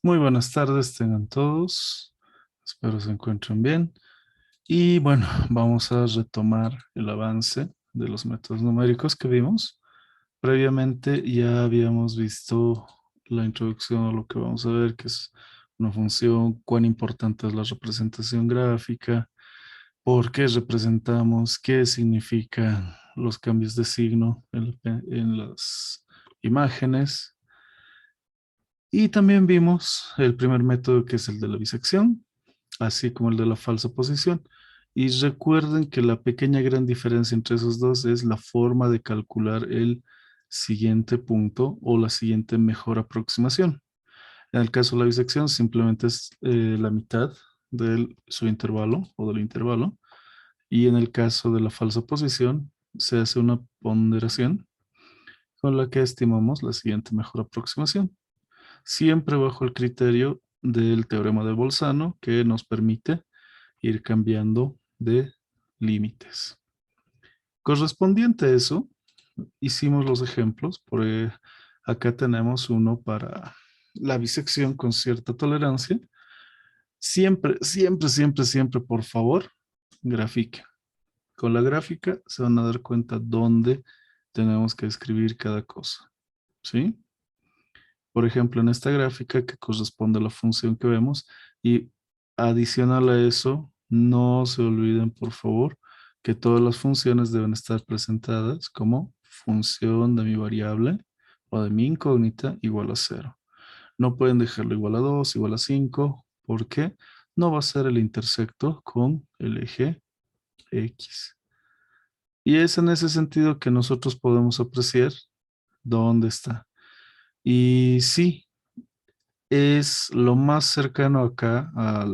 Muy buenas tardes, tengan todos. Espero se encuentren bien. Y bueno, vamos a retomar el avance de los métodos numéricos que vimos. Previamente ya habíamos visto la introducción a lo que vamos a ver, que es una función, cuán importante es la representación gráfica, por qué representamos, qué significan los cambios de signo en las imágenes. Y también vimos el primer método, que es el de la bisección, así como el de la falsa posición. Y recuerden que la pequeña gran diferencia entre esos dos es la forma de calcular el siguiente punto o la siguiente mejor aproximación. En el caso de la bisección, simplemente es la mitad de su intervalo o del intervalo. Y en el caso de la falsa posición, se hace una ponderación con la que estimamos la siguiente mejor aproximación, siempre bajo el criterio del teorema de Bolzano, que nos permite ir cambiando de límites. Correspondiente a eso, hicimos los ejemplos. Acá tenemos uno para la bisección con cierta tolerancia. Siempre, siempre, siempre, siempre, por favor, grafique. Con la gráfica se van a dar cuenta dónde tenemos que escribir cada cosa. ¿Sí? Por ejemplo, en esta gráfica que corresponde a la función que vemos, y adicional a eso, no se olviden, por favor, que todas las funciones deben estar presentadas como función de mi variable o de mi incógnita igual a cero. No pueden dejarlo igual a 2, igual a 5, porque no va a ser el intersecto con el eje X. Y es en ese sentido que nosotros podemos apreciar dónde está. Y sí, es lo más cercano acá a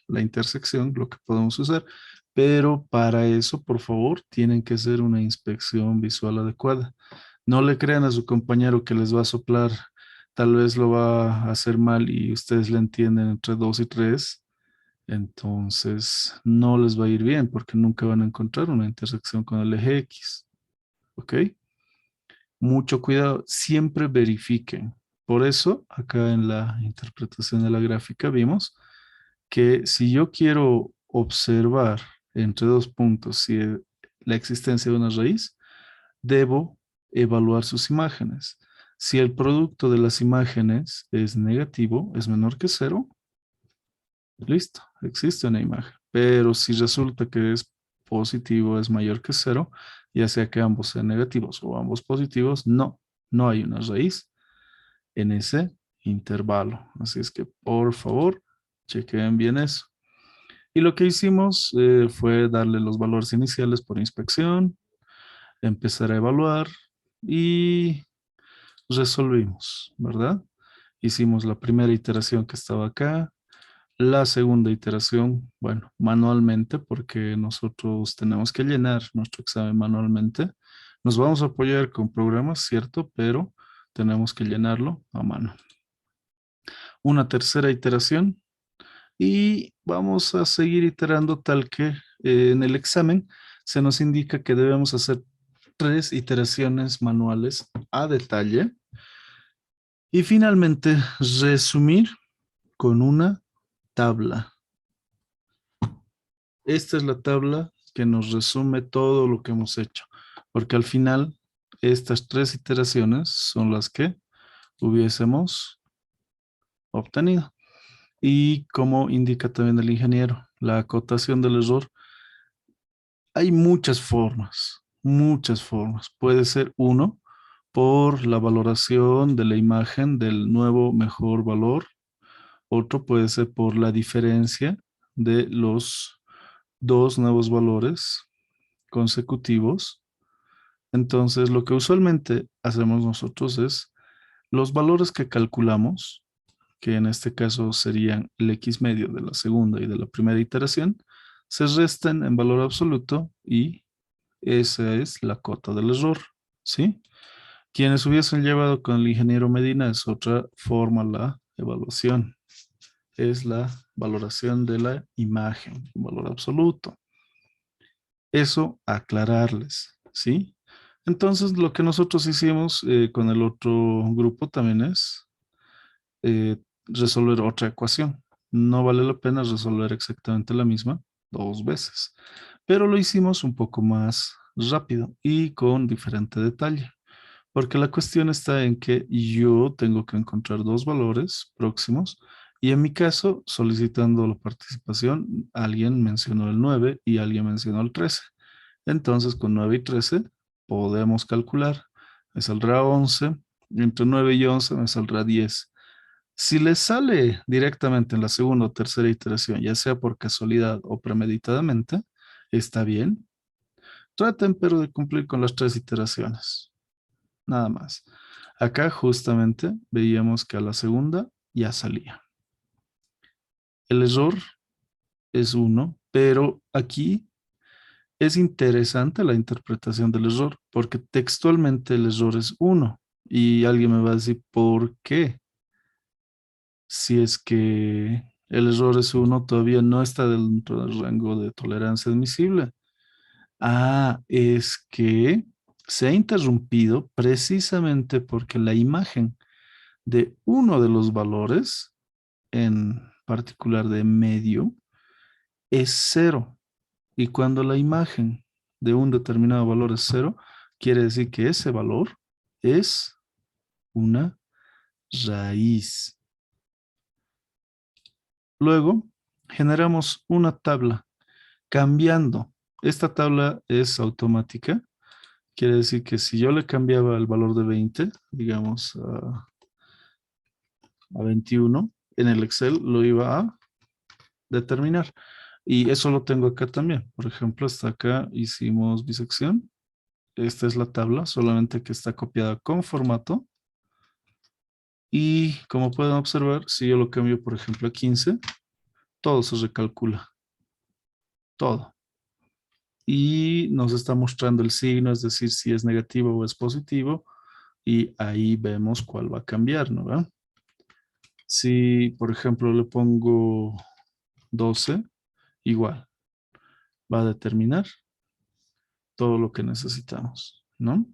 la intersección, lo que podemos usar, pero para eso, por favor, tienen que hacer una inspección visual adecuada. No le crean a su compañero que les va a soplar, tal vez lo va a hacer mal y ustedes le entienden entre 2 y 3, entonces no les va a ir bien porque nunca van a encontrar una intersección con el eje X, ¿ok? Mucho cuidado, siempre verifiquen. Por eso, acá en la interpretación de la gráfica vimos que si yo quiero observar entre dos puntos la existencia de una raíz, debo evaluar sus imágenes. Si el producto de las imágenes es negativo, es menor que cero, listo, existe una imagen. Pero si resulta que es positivo, es mayor que cero, ya sea que ambos sean negativos o ambos positivos, no hay una raíz en ese intervalo. Así es que, por favor, chequen bien eso. Y lo que hicimos fue darle los valores iniciales por inspección, empezar a evaluar y resolvimos, ¿verdad? Hicimos la primera iteración que estaba acá, la segunda iteración, bueno, manualmente, porque nosotros tenemos que llenar nuestro examen manualmente. Nos vamos a apoyar con programas, cierto, pero tenemos que llenarlo a mano. Una tercera iteración y vamos a seguir iterando tal que en el examen se nos indica que debemos hacer 3 iteraciones manuales a detalle y finalmente resumir con una tabla. Esta es la tabla que nos resume todo lo que hemos hecho, porque al final estas 3 iteraciones son las que hubiésemos obtenido. Y como indica también el ingeniero, la acotación del error, hay muchas formas, muchas formas. Puede ser uno por la valoración de la imagen del nuevo mejor valor. Otro puede ser por la diferencia de los dos nuevos valores consecutivos. Entonces, lo que usualmente hacemos nosotros es los valores que calculamos, que en este caso serían el X medio de la segunda y de la primera iteración, se restan en valor absoluto y esa es la cota del error, ¿sí? Quienes hubiesen llevado con el ingeniero Medina es otra forma la evaluación, es la valoración de la imagen, valor absoluto. Eso aclararles, ¿sí? Entonces, lo que nosotros hicimos con el otro grupo también es resolver otra ecuación. No vale la pena resolver exactamente la misma dos veces, pero lo hicimos un poco más rápido y con diferente detalle, porque la cuestión está en que yo tengo que encontrar dos valores próximos y en mi caso, solicitando la participación, alguien mencionó el 9 y alguien mencionó el 13. Entonces, con 9 y 13 podemos calcular. Me saldrá 11. Entre 9 y 11 me saldrá 10. Si les sale directamente en la segunda o tercera iteración, ya sea por casualidad o premeditadamente, está bien. Traten pero de cumplir con las tres iteraciones. Nada más. Acá justamente veíamos que a la segunda ya salía. El error es uno, pero aquí es interesante la interpretación del error, porque textualmente el error es uno. Y alguien me va a decir, ¿por qué? Si es que el error es uno, todavía no está dentro del rango de tolerancia admisible. Ah, es que se ha interrumpido precisamente porque la imagen de uno de los valores, en particular de medio, es cero. Y cuando la imagen de un determinado valor es cero, quiere decir que ese valor es una raíz. Luego, generamos una tabla cambiando. Esta tabla es automática. Quiere decir que si yo le cambiaba el valor de 20, digamos a 21, en el Excel lo iba a determinar. Y eso lo tengo acá también. Por ejemplo, hasta acá hicimos bisección. Esta es la tabla, solamente que está copiada con formato. Y como pueden observar, si yo lo cambio, por ejemplo, a 15, todo se recalcula. Todo. Y nos está mostrando el signo, es decir, si es negativo o es positivo. Y ahí vemos cuál va a cambiar, ¿no? ¿Ve? Si, por ejemplo, le pongo 12, igual, va a determinar todo lo que necesitamos, ¿no?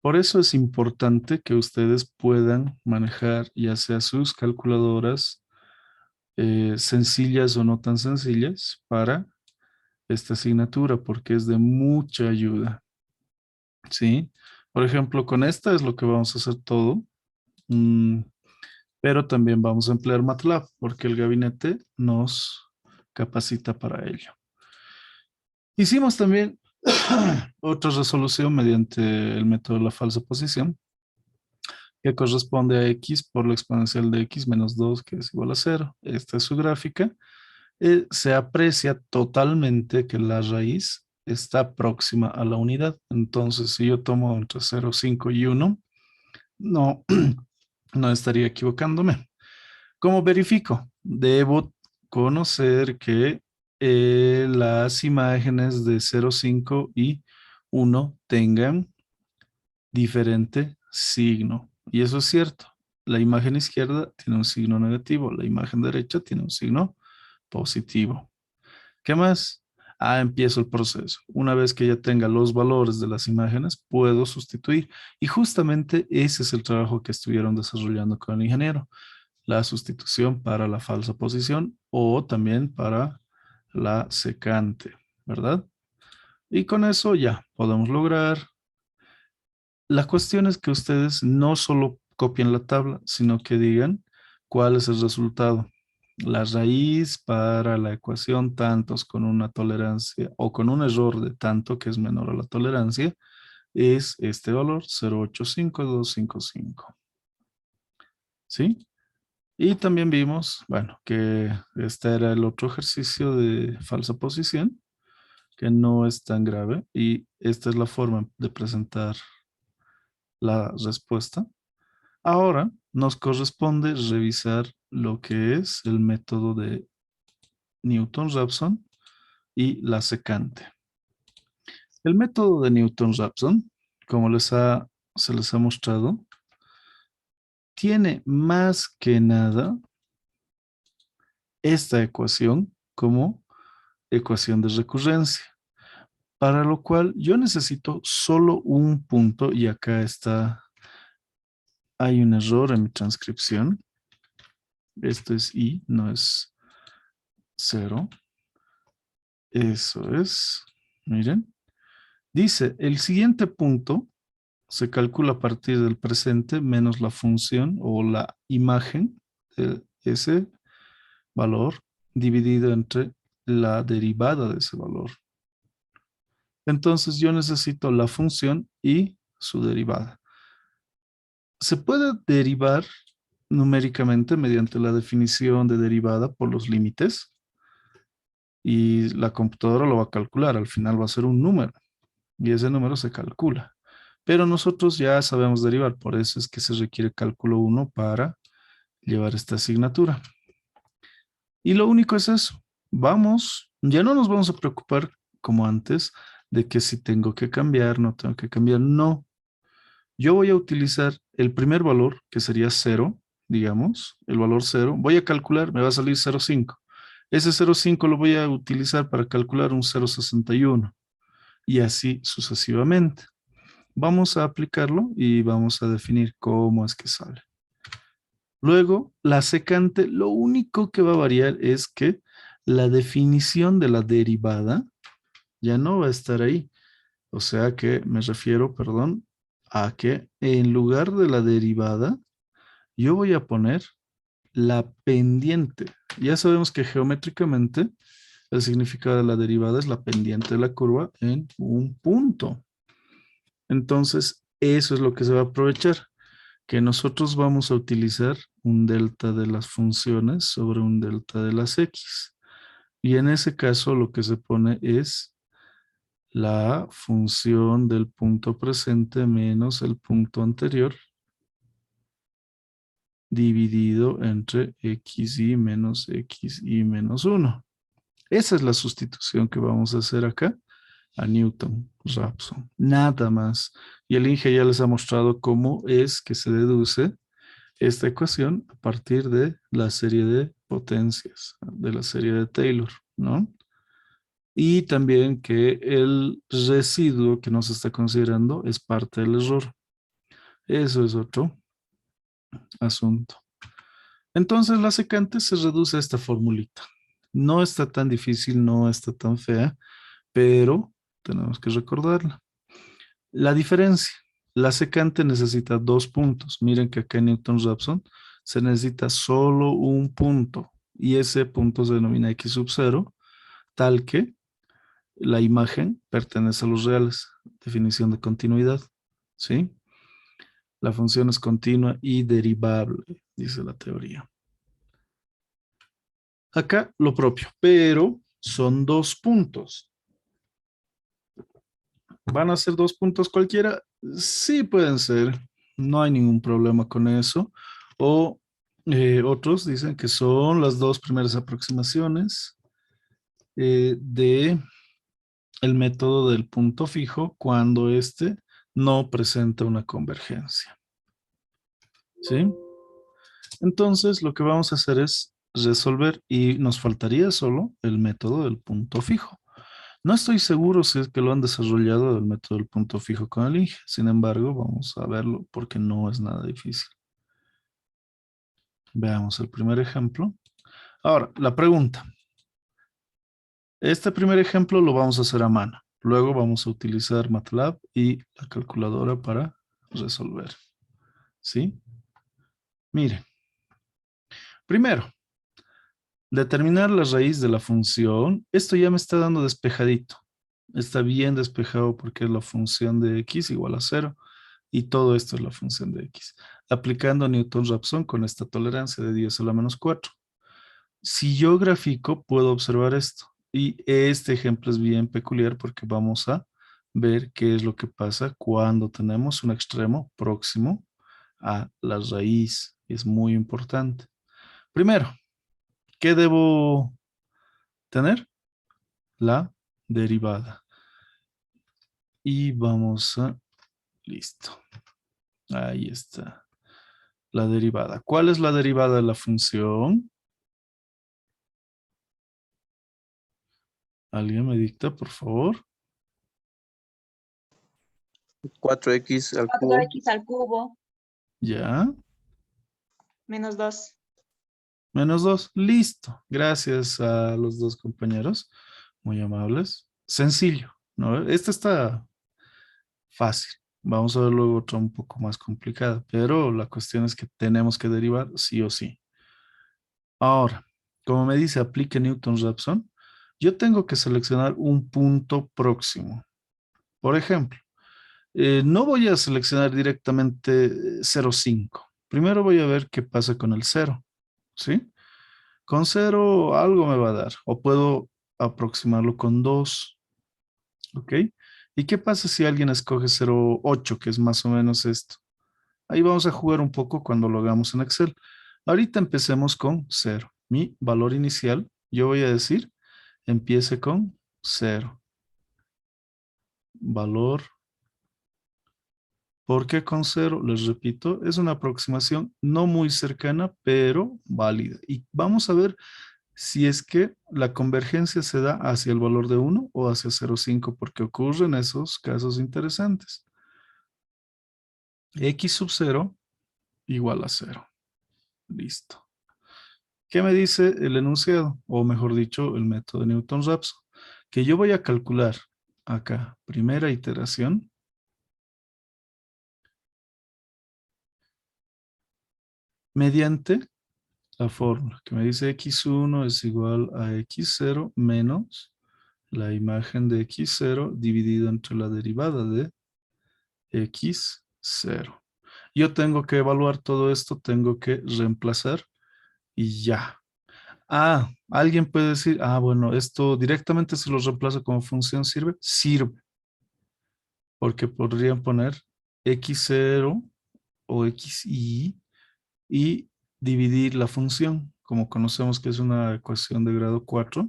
Por eso es importante que ustedes puedan manejar ya sea sus calculadoras sencillas o no tan sencillas para esta asignatura, porque es de mucha ayuda, ¿sí? Por ejemplo, con esta es lo que vamos a hacer todo, mm, pero también vamos a emplear MATLAB, porque el gabinete nos capacita para ello. Hicimos también otra resolución mediante el método de la falsa posición, que corresponde a x por la exponencial de x menos 2, que es igual a cero. Esta es su gráfica. Se aprecia totalmente que la raíz está próxima a la unidad. Entonces, si yo tomo entre 0, 5 y 1, no, no estaría equivocándome. ¿Cómo verifico? Debo conocer que las imágenes de 0, 5 y 1 tengan diferente signo. Y eso es cierto. La imagen izquierda tiene un signo negativo, la imagen derecha tiene un signo positivo. ¿Qué más? Empiezo el proceso. Una vez que ya tenga los valores de las imágenes, puedo sustituir. Y justamente ese es el trabajo que estuvieron desarrollando con el ingeniero. La sustitución para la falsa posición o también para la secante, ¿verdad? Y con eso ya podemos lograr. La cuestión es que ustedes no solo copien la tabla, sino que digan cuál es el resultado. La raíz para la ecuación tantos con una tolerancia o con un error de tanto que es menor a la tolerancia es este valor 0,85255. ¿Sí? Y también vimos, bueno, que este era el otro ejercicio de falsa posición, que no es tan grave y esta es la forma de presentar la respuesta. Ahora nos corresponde revisar lo que es el método de Newton-Raphson y la secante. El método de Newton-Raphson, como se les ha mostrado, tiene más que nada esta ecuación como ecuación de recurrencia, para lo cual yo necesito solo un punto y acá está, hay un error en mi transcripción. Esto es y, no es 0. Eso es. Miren. Dice, el siguiente punto se calcula a partir del presente menos la función o la imagen de ese valor dividido entre la derivada de ese valor. Entonces yo necesito la función y su derivada. Se puede derivar numéricamente mediante la definición de derivada por los límites y la computadora lo va a calcular. Al final va a ser un número y ese número se calcula. Pero nosotros ya sabemos derivar, por eso es que se requiere cálculo 1 para llevar esta asignatura. Y lo único es eso. Vamos, ya no nos vamos a preocupar como antes de que si tengo que cambiar, no tengo que cambiar. No, yo voy a utilizar el primer valor, que sería 0, digamos, el valor 0. Voy a calcular, me va a salir 0,5. Ese 0,5 lo voy a utilizar para calcular un 0,61 y así sucesivamente. Vamos a aplicarlo y vamos a definir cómo es que sale. Luego, la secante, lo único que va a variar es que la definición de la derivada ya no va a estar ahí. O sea que me refiero, perdón, a que en lugar de la derivada, yo voy a poner la pendiente. Ya sabemos que geométricamente el significado de la derivada es la pendiente de la curva en un punto. Entonces, eso es lo que se va a aprovechar, que nosotros vamos a utilizar un delta de las funciones sobre un delta de las x. Y en ese caso lo que se pone es la función del punto presente menos el punto anterior dividido entre xy menos xy menos 1. Esa es la sustitución que vamos a hacer acá a Newton Raphson. Nada más. Y el Inge ya les ha mostrado cómo es que se deduce esta ecuación a partir de la serie de potencias, de la serie de Taylor, ¿no? Y también que el residuo que nos está considerando es parte del error. Eso es otro asunto. Entonces la secante se reduce a esta formulita. No está tan difícil, no está tan fea, pero tenemos que recordarla. La diferencia, la secante necesita 2 puntos. Miren que acá en Newton-Raphson se necesita solo un punto y ese punto se denomina x sub 0, tal que la imagen pertenece a los reales. Definición de continuidad, ¿sí? La función es continua y derivable, dice la teoría. Acá lo propio, pero son 2 puntos. ¿Van a ser 2 puntos cualquiera? Sí pueden ser, no hay ningún problema con eso. O otros dicen que son las 2 primeras aproximaciones de el método del punto fijo cuando éste no presenta una convergencia. ¿Sí? Entonces lo que vamos a hacer es resolver y nos faltaría solo el método del punto fijo. No estoy seguro si es que lo han desarrollado el método del punto fijo con el Inge. Sin embargo, vamos a verlo porque no es nada difícil. Veamos el primer ejemplo. Ahora, la pregunta. Este primer ejemplo lo vamos a hacer a mano. Luego vamos a utilizar MATLAB y la calculadora para resolver. ¿Sí? Miren. Primero, determinar la raíz de la función. Esto ya me está dando despejadito. Está bien despejado porque es la función de x igual a 0 y todo esto es la función de x. Aplicando Newton-Raphson con esta tolerancia de 10 a la menos 4. Si yo grafico, puedo observar esto. Y este ejemplo es bien peculiar porque vamos a ver qué es lo que pasa cuando tenemos un extremo próximo a la raíz. Es muy importante. Primero, ¿qué debo tener? La derivada. Y vamos a... Listo. Ahí está. La derivada. ¿Cuál es la derivada de la función? ¿Alguien me dicta, por favor? 4x al cubo 4x al cubo Ya. menos 2. Menos 2. Listo. Gracias a los dos compañeros. Muy amables. Sencillo, ¿no? Esta está fácil. Vamos a ver luego otra un poco más complicada, pero la cuestión es que tenemos que derivar sí o sí. Ahora, como me dice aplique Newton-Raphson, yo tengo que seleccionar un punto próximo. Por ejemplo, no voy a seleccionar directamente 0,5. Primero voy a ver qué pasa con el cero, ¿sí? Con cero algo me va a dar, o puedo aproximarlo con 2, ¿ok? ¿Y qué pasa si alguien escoge 0,8, que es más o menos esto? Ahí vamos a jugar un poco cuando lo hagamos en Excel. Ahorita empecemos con cero. Mi valor inicial, yo voy a decir, empiece con cero. Valor, ¿por qué con cero? Les repito, es una aproximación no muy cercana, pero válida. Y vamos a ver si es que la convergencia se da hacia el valor de 1 o hacia 0,5, porque ocurren esos casos interesantes. X sub 0 igual a 0. Listo. ¿Qué me dice el enunciado? O mejor dicho, el método de Newton-Raphson. Que yo voy a calcular acá, primera iteración, mediante la fórmula que me dice x1 es igual a x0 menos la imagen de x0 dividido entre la derivada de x0. Yo tengo que evaluar todo esto, tengo que reemplazar y ya. Ah, alguien puede decir, bueno, esto directamente se lo reemplazo como función, ¿sirve? Sirve, porque podrían poner x0 o xy y dividir la función, como conocemos que es una ecuación de grado 4,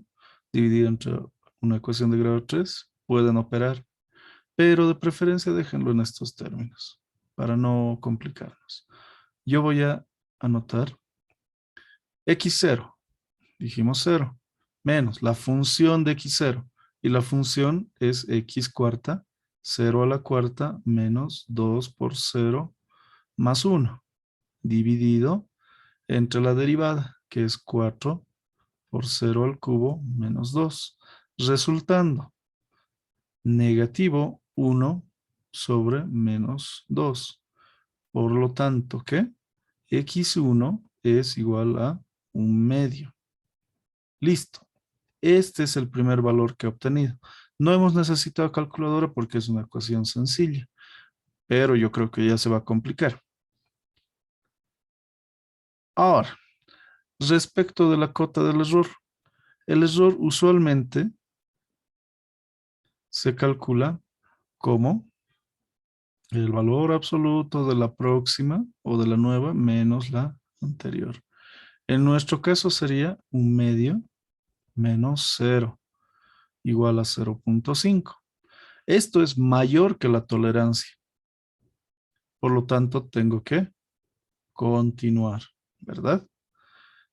dividida entre una ecuación de grado 3, pueden operar, pero de preferencia déjenlo en estos términos, para no complicarnos. Yo voy a anotar x0, dijimos 0, menos la función de x0, y la función es x cuarta, 0 a la cuarta, menos 2 por 0, más 1, dividido entre la derivada, que es 4 por 0 al cubo, menos 2, resultando negativo 1 sobre menos 2. Por lo tanto, ¿qué? X1 es igual a un medio. Listo. Este es el primer valor que he obtenido. No hemos necesitado calculadora porque es una ecuación sencilla, pero yo creo que ya se va a complicar. Ahora, respecto de la cota del error. El error usualmente se calcula como el valor absoluto de la próxima o de la nueva menos la anterior. En nuestro caso sería un medio menos 0 igual a 0,5. Esto es mayor que la tolerancia. Por lo tanto, tengo que continuar, ¿verdad?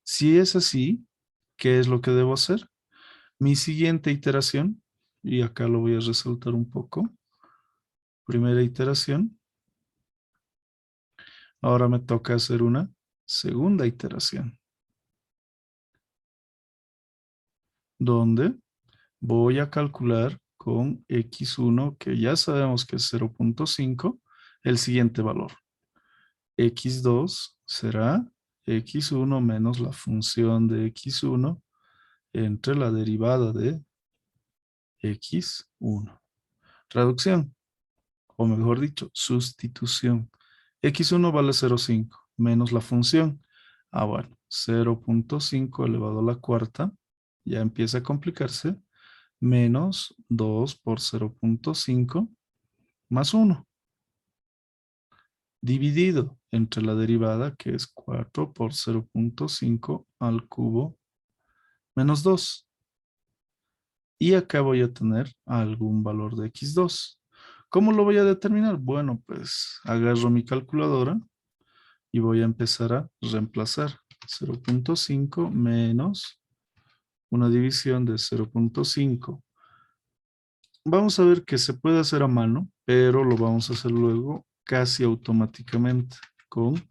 Si es así, ¿qué es lo que debo hacer? Mi siguiente iteración, y acá lo voy a resaltar un poco. Primera iteración. Ahora me toca hacer una segunda iteración, donde voy a calcular con x1, que ya sabemos que es 0,5, el siguiente valor. x2 será x1 menos la función de x1 entre la derivada de x1. Traducción, o mejor dicho, sustitución. X1 vale 0,5 menos la función. Bueno, 0,5 elevado a la cuarta, ya empieza a complicarse, menos 2 por 0,5 más 1, dividido entre la derivada, que es 4 por 0,5 al cubo, menos 2. Y acá voy a tener algún valor de x2. ¿Cómo lo voy a determinar? Bueno, pues agarro mi calculadora y voy a empezar a reemplazar 0,5 menos una división de 0,5. Vamos a ver que se puede hacer a mano, pero lo vamos a hacer luego casi automáticamente con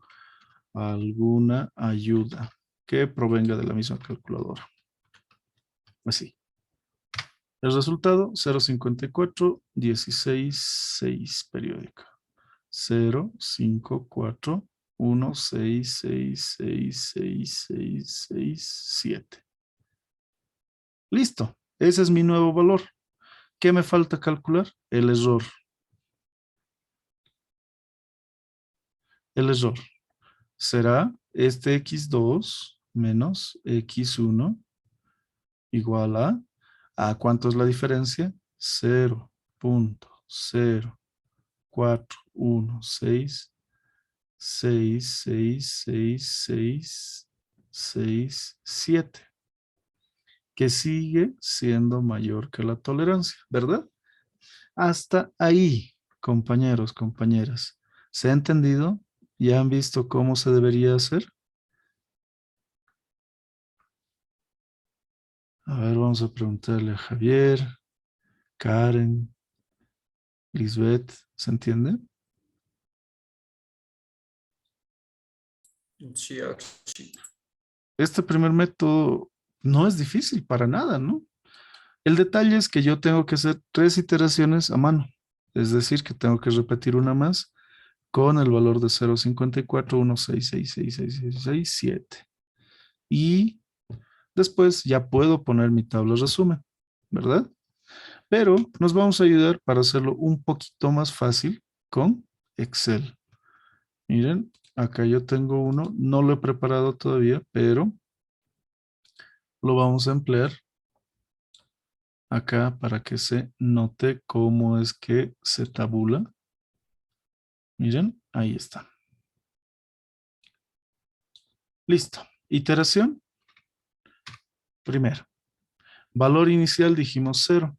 alguna ayuda. ¿Ok? que provenga de la misma calculadora. Así. El resultado, 0,54, 16, 6 periódica. 0, 5, 4, 1, 6, 6, 6, 6, 6, 6, 7. Listo. Ese es mi nuevo valor. ¿Qué me falta calcular? El error. El error será este x2 menos x1 igual ¿a cuánto es la diferencia? 0,0416 6, 6, 6, 6, 6, 7, que sigue siendo mayor que la tolerancia, ¿verdad? Hasta ahí, compañeros, compañeras. ¿Se ha entendido? ¿Ya han visto cómo se debería hacer? A ver, vamos a preguntarle a Javier, Karen, Lisbeth, ¿se entiende? Sí, Axi. Este primer método no es difícil para nada, ¿no? El detalle es que yo tengo que hacer 3 iteraciones a mano, es decir, que tengo que repetir una más con el valor de 0,5416666667. Y después ya puedo poner mi tabla resumen, ¿verdad? Pero nos vamos a ayudar para hacerlo un poquito más fácil con Excel. Miren, acá yo tengo uno, no lo he preparado todavía, pero lo vamos a emplear acá para que se note cómo es que se tabula. Miren, ahí está. Listo. Iteración. Primero. Valor inicial dijimos 0.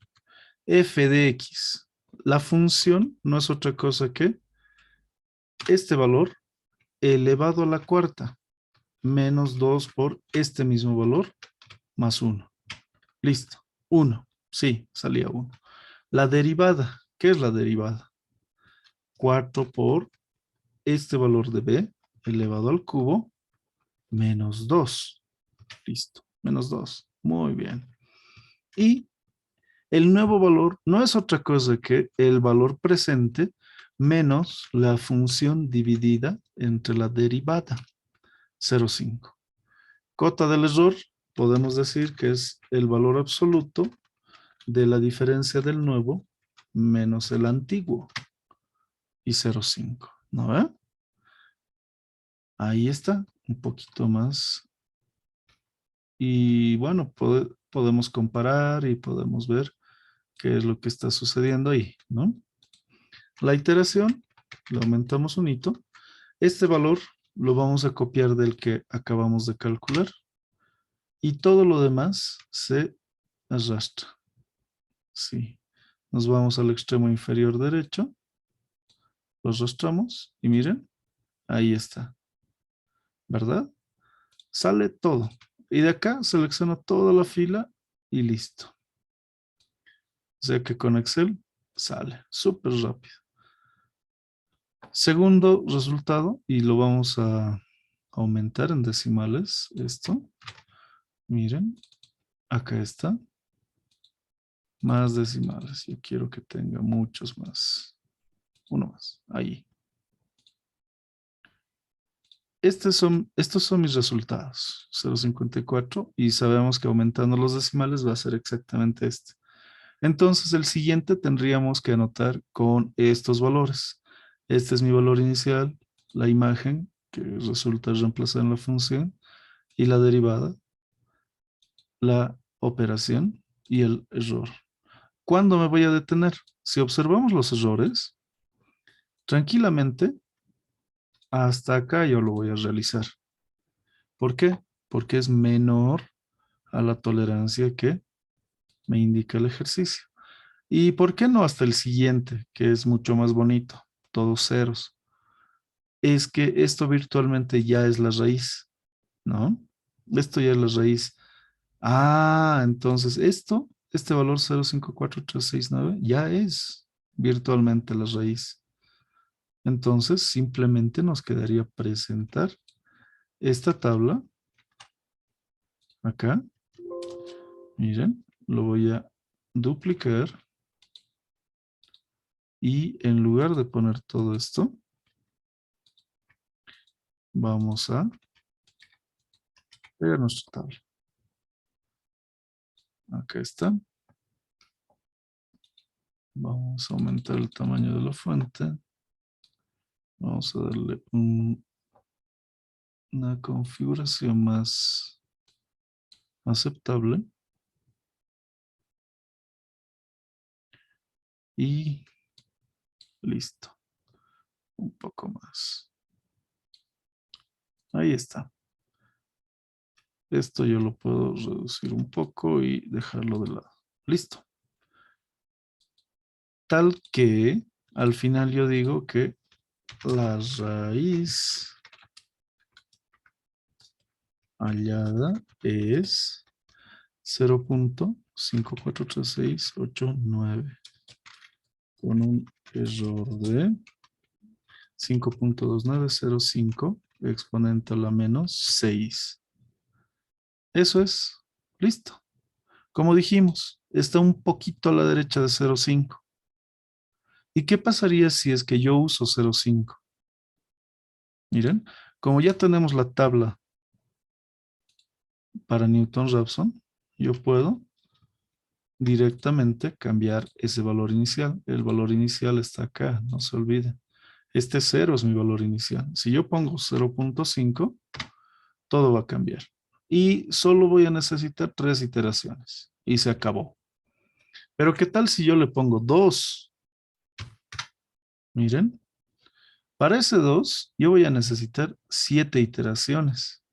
F de X. La función no es otra cosa que este valor elevado a la cuarta menos 2 por este mismo valor más 1. Listo. 1. Sí, salía 1. La derivada. ¿Qué es la derivada? 4 por este valor de B elevado al cubo menos 2. Listo. Menos 2. Muy bien. Y el nuevo valor no es otra cosa que el valor presente menos la función dividida entre la derivada, 0,5. Cota del error, podemos decir que es el valor absoluto de la diferencia del nuevo menos el antiguo y 0,5. ¿No ve? Ahí está, un poquito más. Y bueno, podemos comparar y podemos ver qué es lo que está sucediendo ahí, ¿no? La iteración, le aumentamos un hito. Este valor lo vamos a copiar del que acabamos de calcular y todo lo demás se arrastra. Sí. Nos vamos al extremo inferior derecho, lo arrastramos y miren, ahí está, ¿verdad? Sale todo. Y de acá selecciono toda la fila y listo. O sea que con Excel sale súper rápido. Segundo resultado, y lo vamos a aumentar en decimales, esto. Miren, acá está. Más decimales. Yo quiero que tenga muchos más. Uno más. Ahí. Estos son mis resultados. 0,54 y sabemos que aumentando los decimales va a ser exactamente este. Entonces el siguiente tendríamos que anotar con estos valores. Este es mi valor inicial, la imagen que resulta reemplazada en la función y la derivada, la operación y el error. ¿Cuándo me voy a detener? Si observamos los errores, tranquilamente, hasta acá yo lo voy a realizar. ¿Por qué? Porque es menor a la tolerancia que me indica el ejercicio. ¿Y por qué no hasta el siguiente, que es mucho más bonito? Todos ceros. Es que esto virtualmente ya es la raíz, ¿no? Esto ya es la raíz. Ah, entonces este valor 0,54369 ya es virtualmente la raíz. Entonces simplemente nos quedaría presentar esta tabla acá. Miren, lo voy a duplicar. Y en lugar de poner todo esto, vamos a pegar nuestra tabla. Acá está. Vamos a aumentar el tamaño de la fuente. Vamos a darle una configuración más aceptable. Y listo. Un poco más. Ahí está. Esto yo lo puedo reducir un poco y dejarlo de lado. Listo. Tal que al final yo digo que la raíz hallada es 0.543689 con un error de 5.2905 exponente a la menos 6. Eso es. Listo. Como dijimos, está un poquito a la derecha de 0.5. ¿Y qué pasaría si es que yo uso 0.5? Miren, como ya tenemos la tabla para Newton-Raphson, yo puedo directamente cambiar ese valor inicial. El valor inicial está acá, no se olviden. Este 0 es mi valor inicial. Si yo pongo 0.5, todo va a cambiar. Y solo voy a necesitar 3 iteraciones. Y se acabó. Pero ¿qué tal si yo le pongo 2? Miren, para ese 2 yo voy a necesitar 7 iteraciones.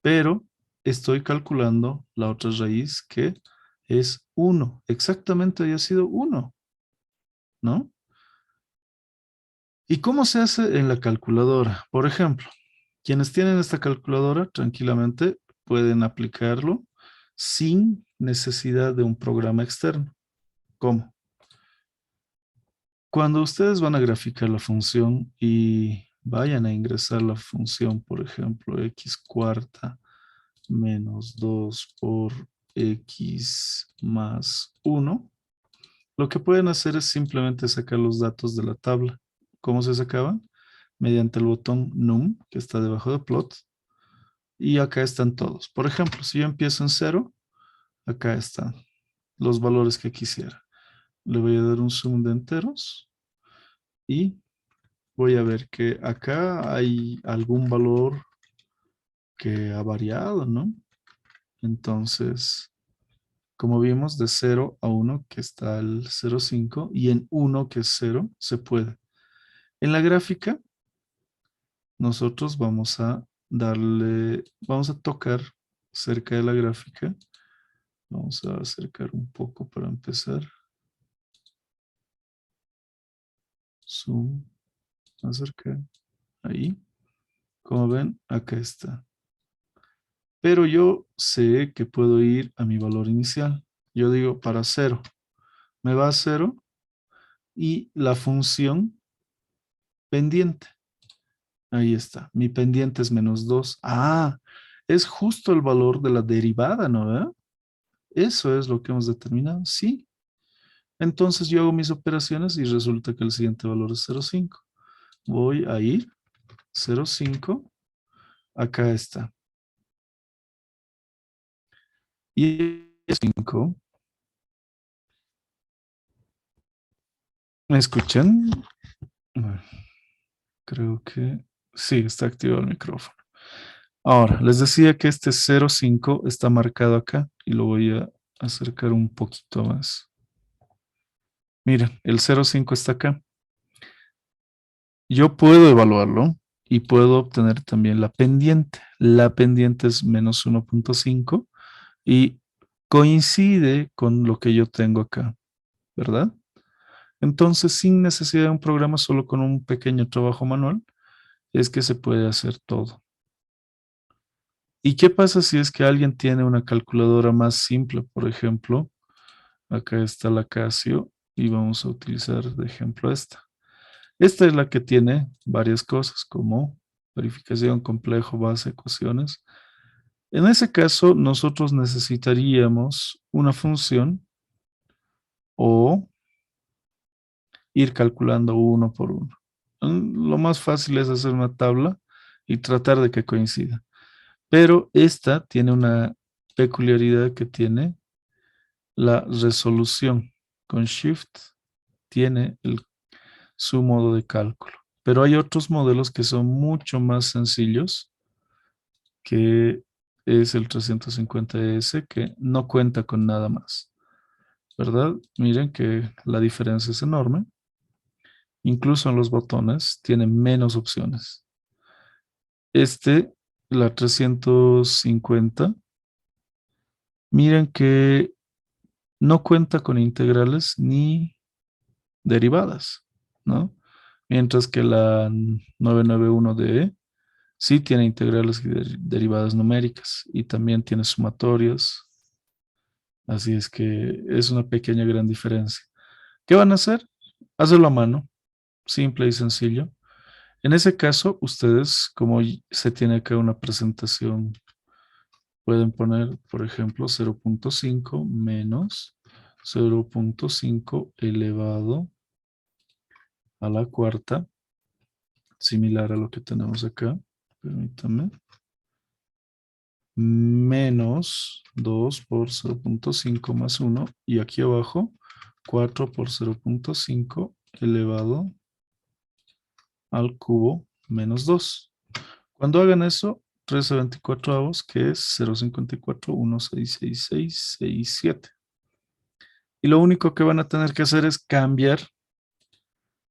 Pero estoy calculando la otra raíz que es 1. Exactamente había sido 1, ¿no? ¿Y cómo se hace en la calculadora? Por ejemplo, quienes tienen esta calculadora tranquilamente pueden aplicarlo sin necesidad de un programa externo. ¿Cómo? Cuando ustedes van a graficar la función y vayan a ingresar la función, por ejemplo, x cuarta menos 2 por x más 1, lo que pueden hacer es simplemente sacar los datos de la tabla. ¿Cómo se sacaban? Mediante el botón num, que está debajo de plot. Y acá están todos. Por ejemplo, si yo empiezo en 0, acá están los valores que quisiera. Le voy a dar un zoom de enteros y voy a ver que acá hay algún valor que ha variado, ¿no? Entonces, como vimos, de 0 a 1, que está el 0,5, y en 1, que es 0, se puede. En la gráfica, nosotros vamos a vamos a tocar cerca de la gráfica. Vamos a acercar un poco para empezar. Zoom, acercar. Ahí. Como ven, acá está. Pero yo sé que puedo ir a mi valor inicial. Yo digo para 0. Me va a 0 y la función pendiente. Ahí está. Mi pendiente es menos 2. Ah, es justo el valor de la derivada, ¿no? ¿Ve? Eso es lo que hemos determinado. Sí. Entonces yo hago mis operaciones y resulta que el siguiente valor es 0,5. Voy a ir 0,5. Acá está. Y 5. ¿Me escuchan? Bueno, creo que sí, está activado el micrófono. Ahora, les decía que este 0,5 está marcado acá y lo voy a acercar un poquito más. Miren, el 0,5 está acá. Yo puedo evaluarlo y puedo obtener también la pendiente. La pendiente es menos 1.5 y coincide con lo que yo tengo acá, ¿verdad? Entonces, sin necesidad de un programa, solo con un pequeño trabajo manual, es que se puede hacer todo. ¿Y qué pasa si es que alguien tiene una calculadora más simple? Por ejemplo, acá está la Casio y vamos a utilizar de ejemplo esta. Esta es la que tiene varias cosas como verificación, complejo, base, ecuaciones. En ese caso, nosotros necesitaríamos una función o ir calculando uno por uno. Lo más fácil es hacer una tabla y tratar de que coincida. Pero esta tiene una peculiaridad que tiene la resolución. Con Shift tiene su modo de cálculo. Pero hay otros modelos que son mucho más sencillos, que es el 350S, que no cuenta con nada más, ¿verdad? Miren que la diferencia es enorme. Incluso en los botones tiene menos opciones. La 350, miren que no cuenta con integrales ni derivadas, ¿no? Mientras que la 991DE sí tiene integrales y derivadas numéricas y también tiene sumatorias. Así es que es una pequeña gran diferencia. ¿Qué van a hacer? Hacerlo a mano, simple y sencillo. En ese caso, ustedes, como se tiene acá una presentación, pueden poner, por ejemplo, 0.5 menos 0.5 elevado a la cuarta, similar a lo que tenemos acá. Permítanme. Menos 2 por 0.5 más 1. Y aquí abajo, 4 por 0.5 elevado al cubo menos 2. Cuando hagan eso, 13/24, que es 0.54166667. Y lo único que van a tener que hacer es cambiar,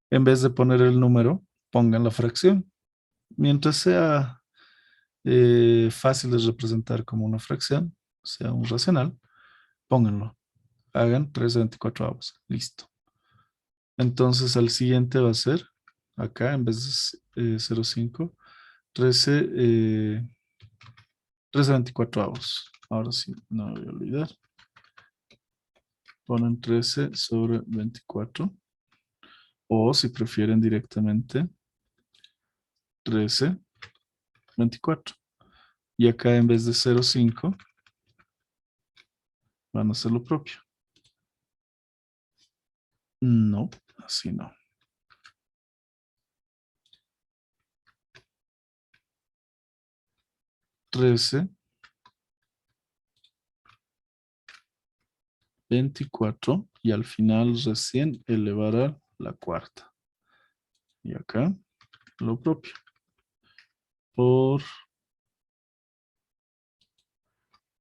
en vez de poner el número, pongan la fracción. Mientras sea fácil de representar como una fracción, sea un racional, pónganlo. Hagan 13/24. Listo. Entonces, al siguiente va a ser, acá, en vez de 0.5, 13, 13/24. Ahora sí, no me voy a olvidar. Ponen 13/24. O si prefieren directamente, 13/24. Y acá en vez de 0.5, van a hacer lo propio. No, así no. 13/24 y al final recién elevar a la cuarta. Y acá lo propio. Por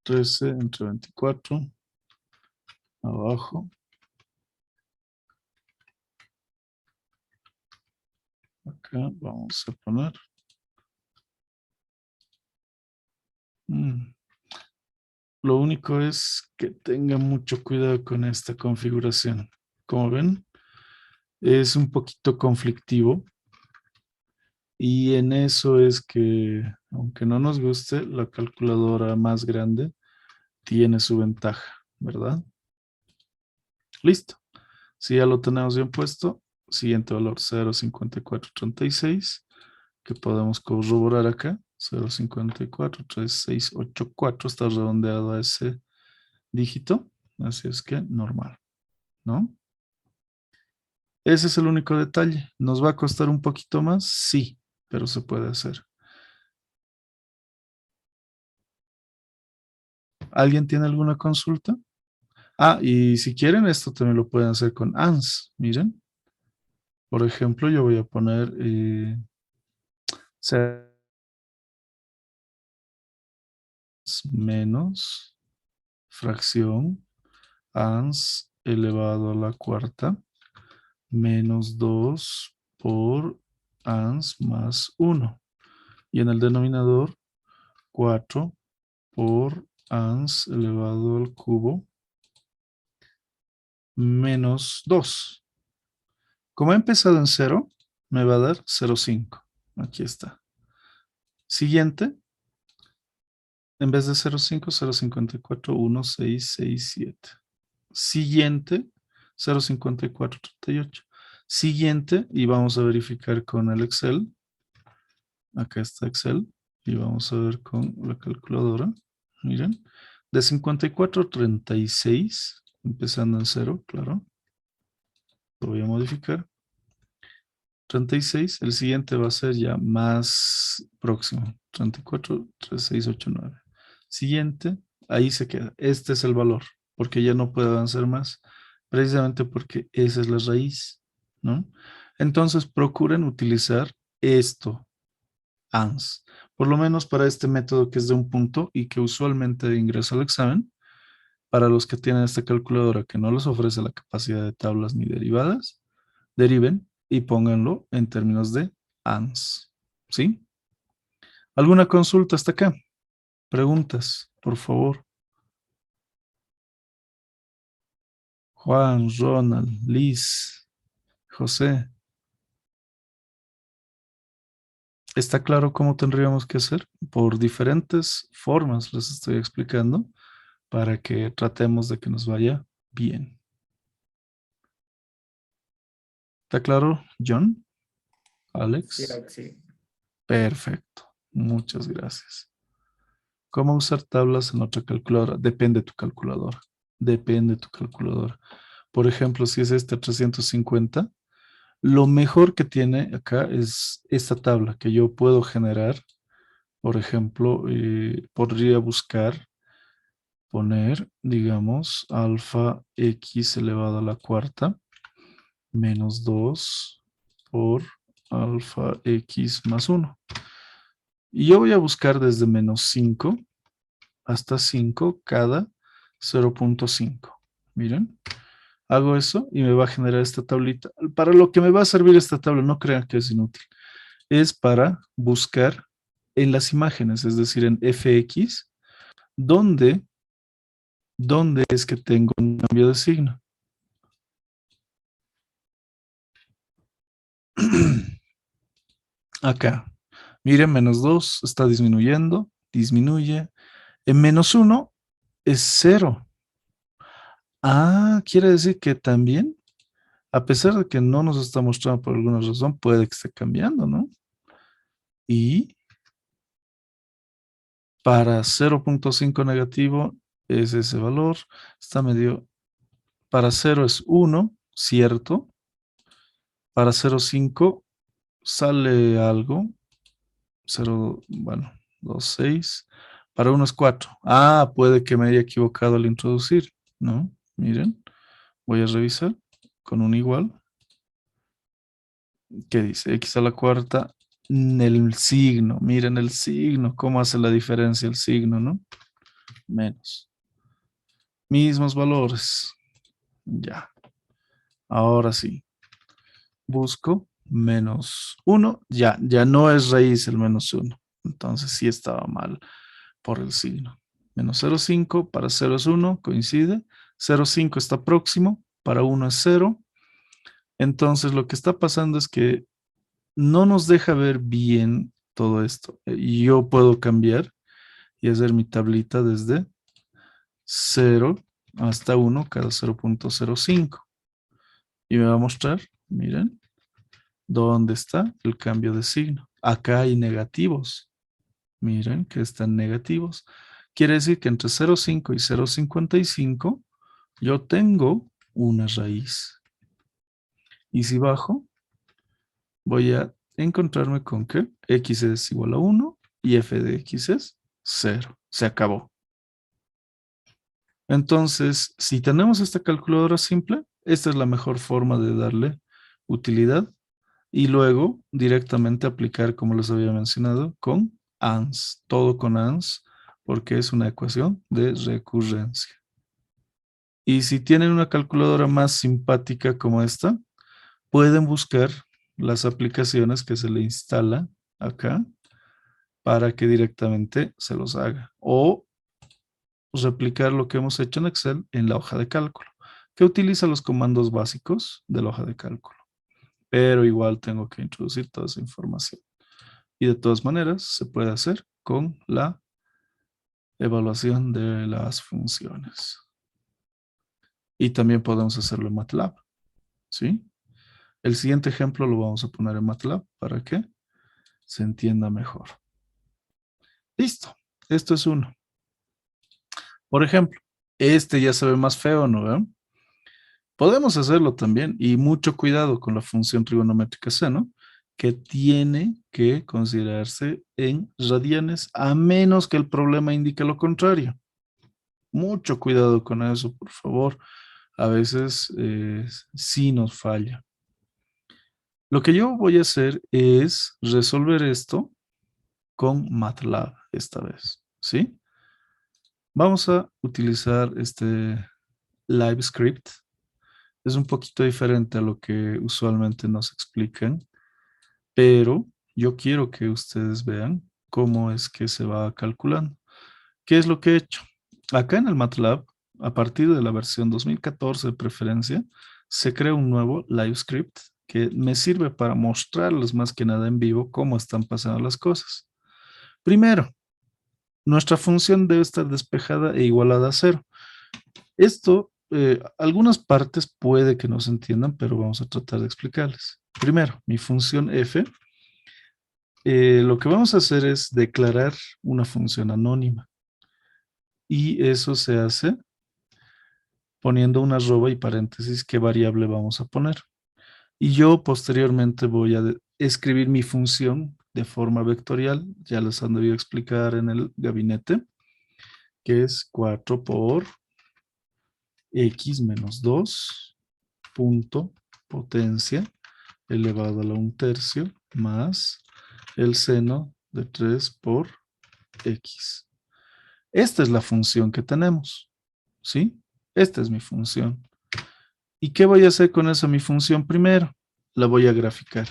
13/24 abajo. Acá vamos a poner. Lo único es que tengan mucho cuidado con esta configuración. Como ven, es un poquito conflictivo. Y en eso es que, aunque no nos guste, la calculadora más grande tiene su ventaja, ¿verdad? Listo. Si ya lo tenemos bien puesto, siguiente valor 0.5436, que podemos corroborar acá. 0.543684 está redondeado a ese dígito. Así es que normal, ¿no? Ese es el único detalle. ¿Nos va a costar un poquito más? Sí, pero se puede hacer. ¿Alguien tiene alguna consulta? Ah, y si quieren, esto también lo pueden hacer con ANS. Miren, por ejemplo, yo voy a poner menos fracción ANS elevado a la cuarta menos 2 por ANS más 1. Y en el denominador, 4 por ANS elevado al cubo menos 2. Como he empezado en 0, me va a dar 0,5. Aquí está. Siguiente, en vez de 0,5, 0,541667. Siguiente, 0,5438. Siguiente, y vamos a verificar con el Excel. Acá está Excel. Y vamos a ver con la calculadora. Miren, de 54 a 36, empezando en 0, claro. Lo voy a modificar. 36, el siguiente va a ser ya más próximo. 34, 3, 6, 8, 9. Siguiente, ahí se queda. Este es el valor, porque ya no puede avanzar más, precisamente porque esa es la raíz, ¿no? Entonces procuren utilizar esto, ANS, por lo menos para este método que es de un punto y que usualmente ingresa al examen. Para los que tienen esta calculadora que no les ofrece la capacidad de tablas ni derivadas, deriven y pónganlo en términos de ANS. ¿Sí? ¿Alguna consulta hasta acá? Preguntas, por favor. Juan, Ronald, Liz, José. ¿Está claro cómo tendríamos que hacer? Por diferentes formas les estoy explicando para que tratemos de que nos vaya bien. ¿Está claro, John? Sí, Alex. sí. Perfecto. Muchas gracias. ¿Cómo usar tablas en otra calculadora? Depende de tu calculadora. Depende de tu calculadora. Por ejemplo, si es este 350, lo mejor que tiene acá es esta tabla que yo puedo generar. Por ejemplo, podría buscar, poner, digamos, alfa x elevado a la cuarta menos 2 por alfa x más 1. Y yo voy a buscar desde menos 5 hasta 5 cada 0.5. Miren, hago eso y me va a generar esta tablita. Para lo que me va a servir esta tabla, no crean que es inútil, es para buscar en las imágenes, es decir, en fx, dónde, dónde es que tengo un cambio de signo. Acá, miren, menos 2 está disminuyendo, disminuye. En menos 1 es 0. Ah, quiere decir que también, a pesar de que no nos está mostrando por alguna razón, puede que esté cambiando, ¿no? Y para 0.5 negativo es ese valor. Está medio. Para 0 es 1, cierto. Para 0.5 sale algo. 0, bueno, 2, 6. Para 1 es 4. Ah, puede que me haya equivocado al introducir, ¿no? Miren, voy a revisar con un igual. ¿Qué dice? X a la cuarta. El signo, miren el signo, cómo hace la diferencia el signo, ¿no? Menos. Mismos valores. Ya. Ahora sí. Busco menos 1. Ya no es raíz el menos 1. Entonces sí estaba mal por el signo. Menos 0,5 para 0 es 1, coincide. 0,5 está próximo, para 1 es 0. Entonces lo que está pasando es que no nos deja ver bien todo esto. Y yo puedo cambiar y hacer mi tablita desde 0 hasta 1 cada 0.05. Y me va a mostrar, miren, dónde está el cambio de signo. Acá hay negativos. Miren que están negativos. Quiere decir que entre 0,5 y 0,55 yo tengo una raíz. Y si bajo, voy a encontrarme con que x es igual a 1 y f de x es 0. Se acabó. Entonces, si tenemos esta calculadora simple, esta es la mejor forma de darle utilidad y luego directamente aplicar, como les había mencionado, con ANS, todo con ANS, porque es una ecuación de recurrencia. Y si tienen una calculadora más simpática como esta, pueden buscar las aplicaciones que se le instala acá para que directamente se los haga. O replicar lo que hemos hecho en Excel en la hoja de cálculo, que utiliza los comandos básicos de la hoja de cálculo. Pero igual tengo que introducir toda esa información. Y de todas maneras se puede hacer con la evaluación de las funciones. Y también podemos hacerlo en MATLAB, ¿sí? El siguiente ejemplo lo vamos a poner en MATLAB para que se entienda mejor. Listo, esto es uno. Por ejemplo, este ya se ve más feo, ¿no ve? Podemos hacerlo también y mucho cuidado con la función trigonométrica seno, que tiene que considerarse en radianes, a menos que el problema indique lo contrario. Mucho cuidado con eso, por favor. A veces sí nos falla. Lo que yo voy a hacer es resolver esto con MATLAB esta vez, ¿sí? Vamos a utilizar este LiveScript. Es un poquito diferente a lo que usualmente nos explican, pero yo quiero que ustedes vean cómo es que se va calculando. ¿Qué es lo que he hecho? Acá en el MATLAB, a partir de la versión 2014 de preferencia, se crea un nuevo LiveScript que me sirve para mostrarles más que nada en vivo cómo están pasando las cosas. Primero, nuestra función debe estar despejada e igualada a cero. Esto, algunas partes puede que no se entiendan, pero vamos a tratar de explicarles. Primero, mi función f, lo que vamos a hacer es declarar una función anónima. Y eso se hace poniendo una arroba y paréntesis qué variable vamos a poner. Y yo posteriormente voy a escribir mi función de forma vectorial, ya les han debido explicar en el gabinete, que es 4 por x menos 2 punto potencia elevado a la 1/3 más el seno de 3 por x. Esta es la función que tenemos, ¿sí? Esta es mi función. ¿Y qué voy a hacer con esa mi función primero? La voy a graficar.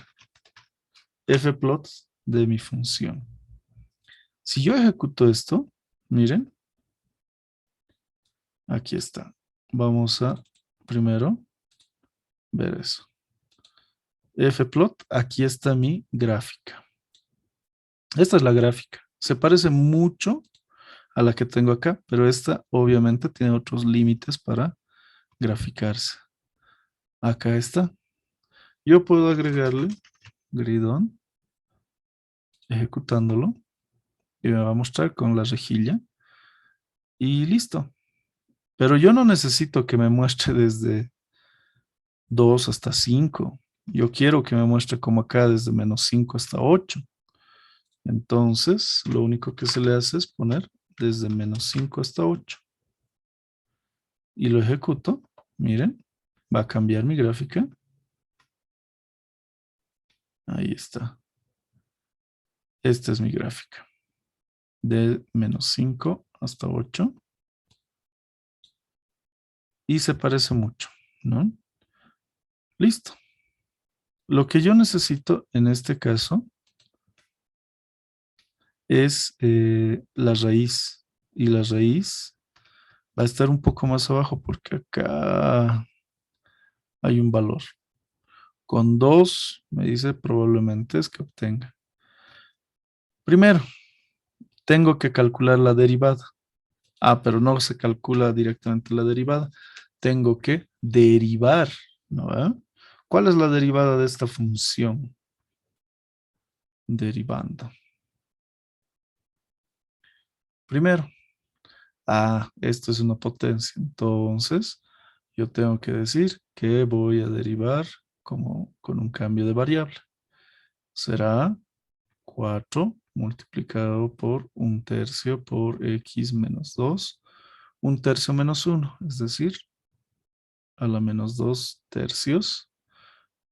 Fplot de mi función. Si yo ejecuto esto, miren, aquí está. Vamos a primero ver eso. Fplot, aquí está mi gráfica. Esta es la gráfica. Se parece mucho a la que tengo acá, pero esta obviamente tiene otros límites para graficarse. Acá está. Yo puedo agregarle grid on, ejecutándolo, y me va a mostrar con la rejilla. Y listo. Pero yo no necesito que me muestre desde 2 hasta 5. Yo quiero que me muestre como acá desde -5 hasta 8. Entonces, lo único que se le hace es poner desde -5 hasta 8. Y lo ejecuto. Miren, va a cambiar mi gráfica. Ahí está. Esta es mi gráfica. De -5 hasta 8. Y se parece mucho, ¿no? Listo. Lo que yo necesito en este caso es la raíz. Y la raíz va a estar un poco más abajo porque acá hay un valor. Con 2 me dice probablemente es que obtenga. Primero, tengo que calcular la derivada. Ah, pero no se calcula directamente la derivada. Tengo que derivar, ¿no? ¿Cuál es la derivada de esta función? Derivando. Primero, esto es una potencia. Entonces, yo tengo que decir que voy a derivar como con un cambio de variable. Será 4 multiplicado por 1/3 por x menos 2, 1/3 menos 1, es decir, a la menos 2/3,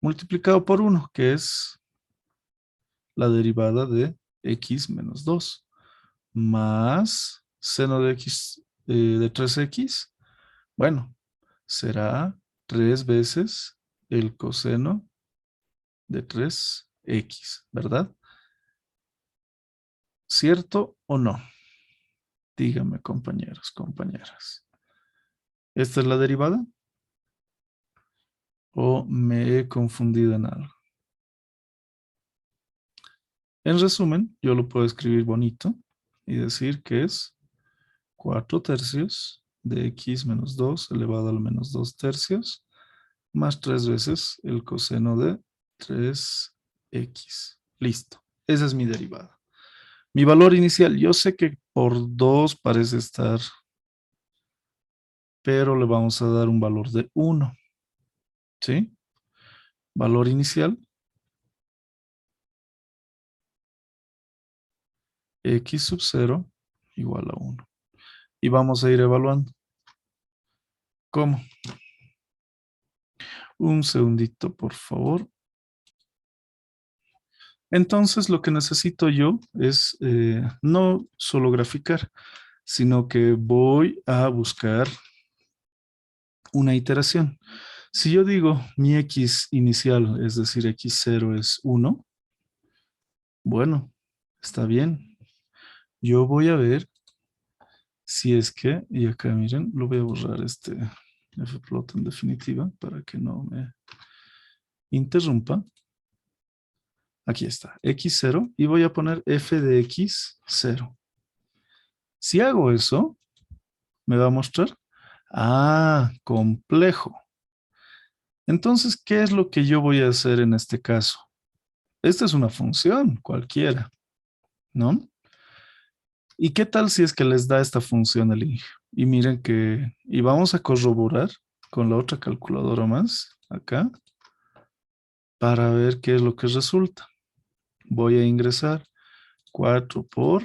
multiplicado por 1, que es la derivada de x menos 2, más seno de x de 3x. Bueno, será 3 veces el coseno de 3x, ¿verdad? ¿Cierto o no? Díganme, compañeros, compañeras. ¿Esta es la derivada? ¿O me he confundido en algo? En resumen, yo lo puedo escribir bonito y decir que es 4/3 de x menos 2 elevado al menos 2/3 más 3 veces el coseno de 3x. Listo. Esa es mi derivada. Mi valor inicial, yo sé que por 2 parece estar pero le vamos a dar un valor de 1, ¿sí? Valor inicial, x sub 0 igual a 1. Y vamos a ir evaluando. ¿Cómo? Un segundito, por favor. Entonces, lo que necesito yo es no solo graficar, sino que voy a buscar una iteración. Si yo digo mi x inicial, es decir, x0 es 1, bueno, está bien. Yo voy a ver si es que, y acá miren, lo voy a borrar este fplot en definitiva para que no me interrumpa. Aquí está, x0 y voy a poner f de x0. Si hago eso, me va a mostrar, complejo. Entonces, ¿qué es lo que yo voy a hacer en este caso? Esta es una función cualquiera, ¿no? ¿Y qué tal si es que les da esta función el ING? Y miren que, y vamos a corroborar con la otra calculadora más, acá, para ver qué es lo que resulta. Voy a ingresar 4 por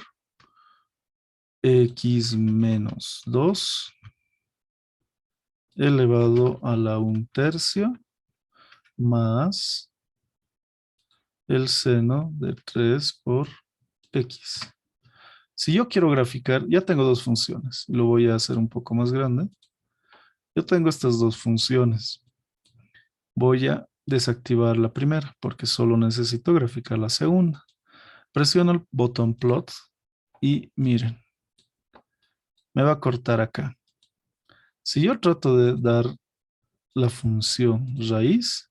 x menos 2 elevado a la 1/3 más el seno de 3 por x. Si yo quiero graficar, ya tengo dos funciones. Lo voy a hacer un poco más grande. Yo tengo estas dos funciones. Voy a desactivar la primera porque solo necesito graficar la segunda. Presiono el botón plot y miren, me va a cortar acá. Si yo trato de dar la función raíz,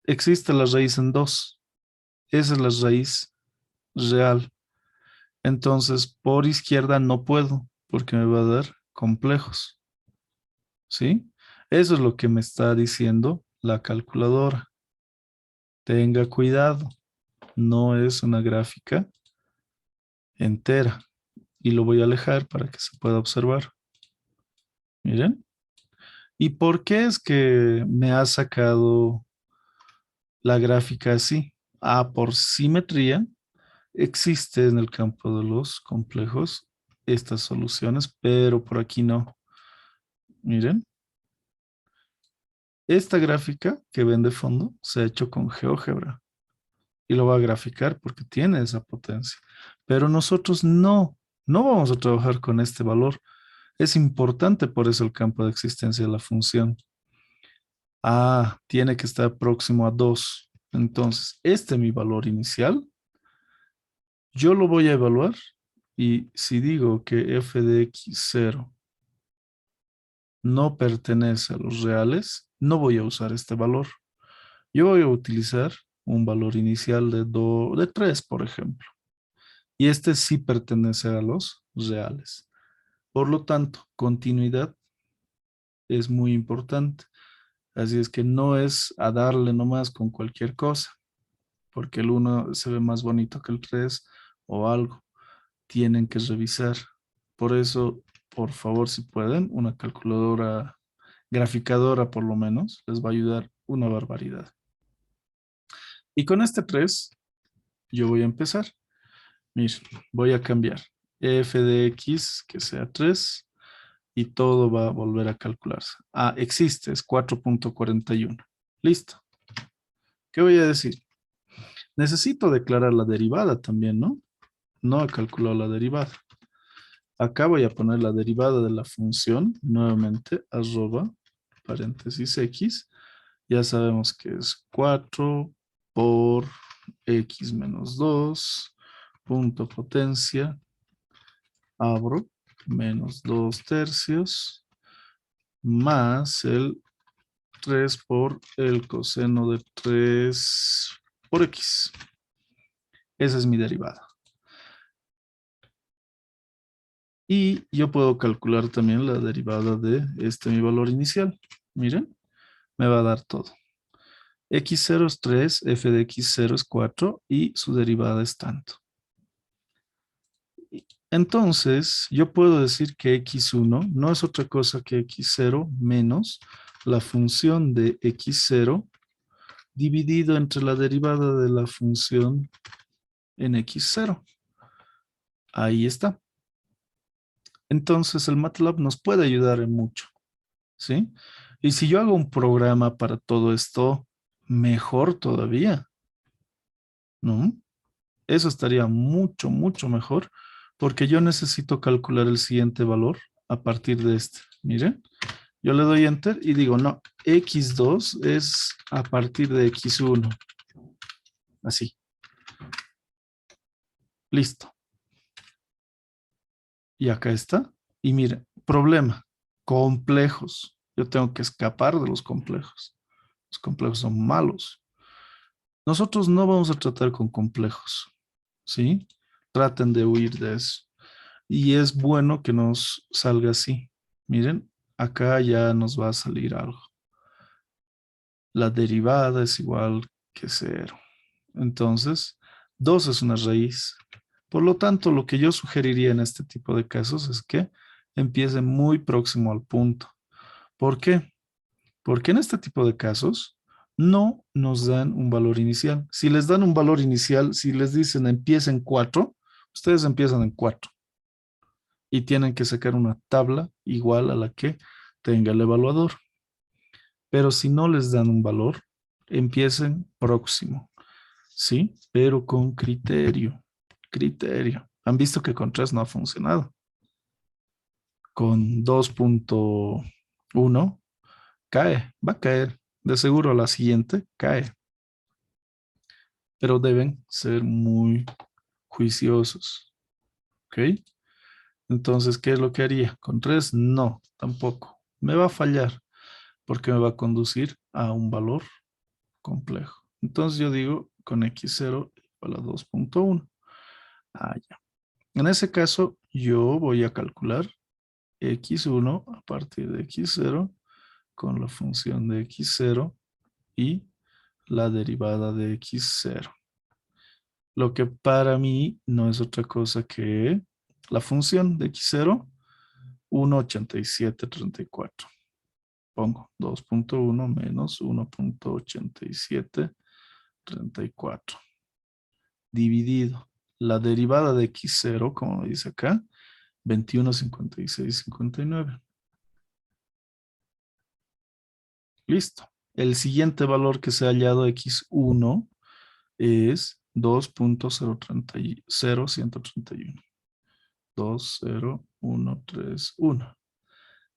existe la raíz en 2. Esa es la raíz real. Entonces, por izquierda no puedo porque me va a dar complejos. ¿Sí? Eso es lo que me está diciendo la calculadora. Tenga cuidado, no es una gráfica entera. Y lo voy a alejar para que se pueda observar. Miren. ¿Y por qué es que me ha sacado la gráfica así? Por simetría, existe en el campo de los complejos estas soluciones, pero por aquí no. Miren. Esta gráfica que ven de fondo se ha hecho con GeoGebra y lo va a graficar porque tiene esa potencia. Pero nosotros no vamos a trabajar con este valor. Es importante por eso el campo de existencia de la función. Tiene que estar próximo a 2. Entonces, este es mi valor inicial. Yo lo voy a evaluar y si digo que f de x0 no pertenece a los reales, no voy a usar este valor. Yo voy a utilizar un valor inicial de 3, por ejemplo. Y este sí pertenece a los reales. Por lo tanto, continuidad es muy importante. Así es que no es a darle nomás con cualquier cosa, porque el uno se ve más bonito que el 3 o algo. Tienen que revisar. Por eso, por favor, si pueden, una calculadora graficadora por lo menos, les va a ayudar una barbaridad. Y con este 3, yo voy a empezar. Miren, voy a cambiar f de x que sea 3 y todo va a volver a calcularse. Existe, es 4.41. Listo. ¿Qué voy a decir? Necesito declarar la derivada también, ¿no? No he calculado la derivada. Acá voy a poner la derivada de la función, nuevamente, arroba, paréntesis x. Ya sabemos que es 4 por x menos 2, punto potencia, abro, menos 2/3, más el 3 por el coseno de 3 por x. Esa es mi derivada. Y yo puedo calcular también la derivada de mi valor inicial. Miren, me va a dar todo. X0 es 3, f de x0 es 4 y su derivada es tanto. Entonces, yo puedo decir que x1 no es otra cosa que x0 menos la función de x0 dividido entre la derivada de la función en x0. Ahí está. Entonces, el MATLAB nos puede ayudar en mucho, ¿sí? Y si yo hago un programa para todo esto, mejor todavía, ¿no? Eso estaría mucho, mucho mejor porque yo necesito calcular el siguiente valor a partir de este. Miren, yo le doy enter y digo, no, x2 es a partir de x1. Así, listo. Y acá está. Y miren, problema, complejos. Yo tengo que escapar de los complejos. Los complejos son malos. Nosotros no vamos a tratar con complejos, ¿sí? Traten de huir de eso. Y es bueno que nos salga así. Miren, acá ya nos va a salir algo. La derivada es igual que cero. Entonces, 2 es una raíz. Por lo tanto, lo que yo sugeriría en este tipo de casos es que empiece muy próximo al punto. ¿Por qué? Porque en este tipo de casos no nos dan un valor inicial. Si les dan un valor inicial, si les dicen empieza en 4, ustedes empiezan en 4 y tienen que sacar una tabla igual a la que tenga el evaluador. Pero si no les dan un valor, empiecen próximo, ¿sí? Pero con criterio, criterio. Han visto que con 3 no ha funcionado. Con 2.1 cae, va a caer. De seguro la siguiente cae. Pero deben ser muy juiciosos, ¿ok? Entonces, ¿qué es lo que haría? Con 3 no, tampoco. Me va a fallar porque me va a conducir a un valor complejo. Entonces yo digo con x0 igual a 2.1. Ah, ya. En ese caso, yo voy a calcular x1 a partir de x0 con la función de x0 y la derivada de x0. Lo que para mí no es otra cosa que la función de x0, 1,8734. Pongo 2.1 menos 1,8734 dividido la derivada de x0, como dice acá, 21,5659. Listo. El siguiente valor que se ha hallado x1 es 2.031. 20131.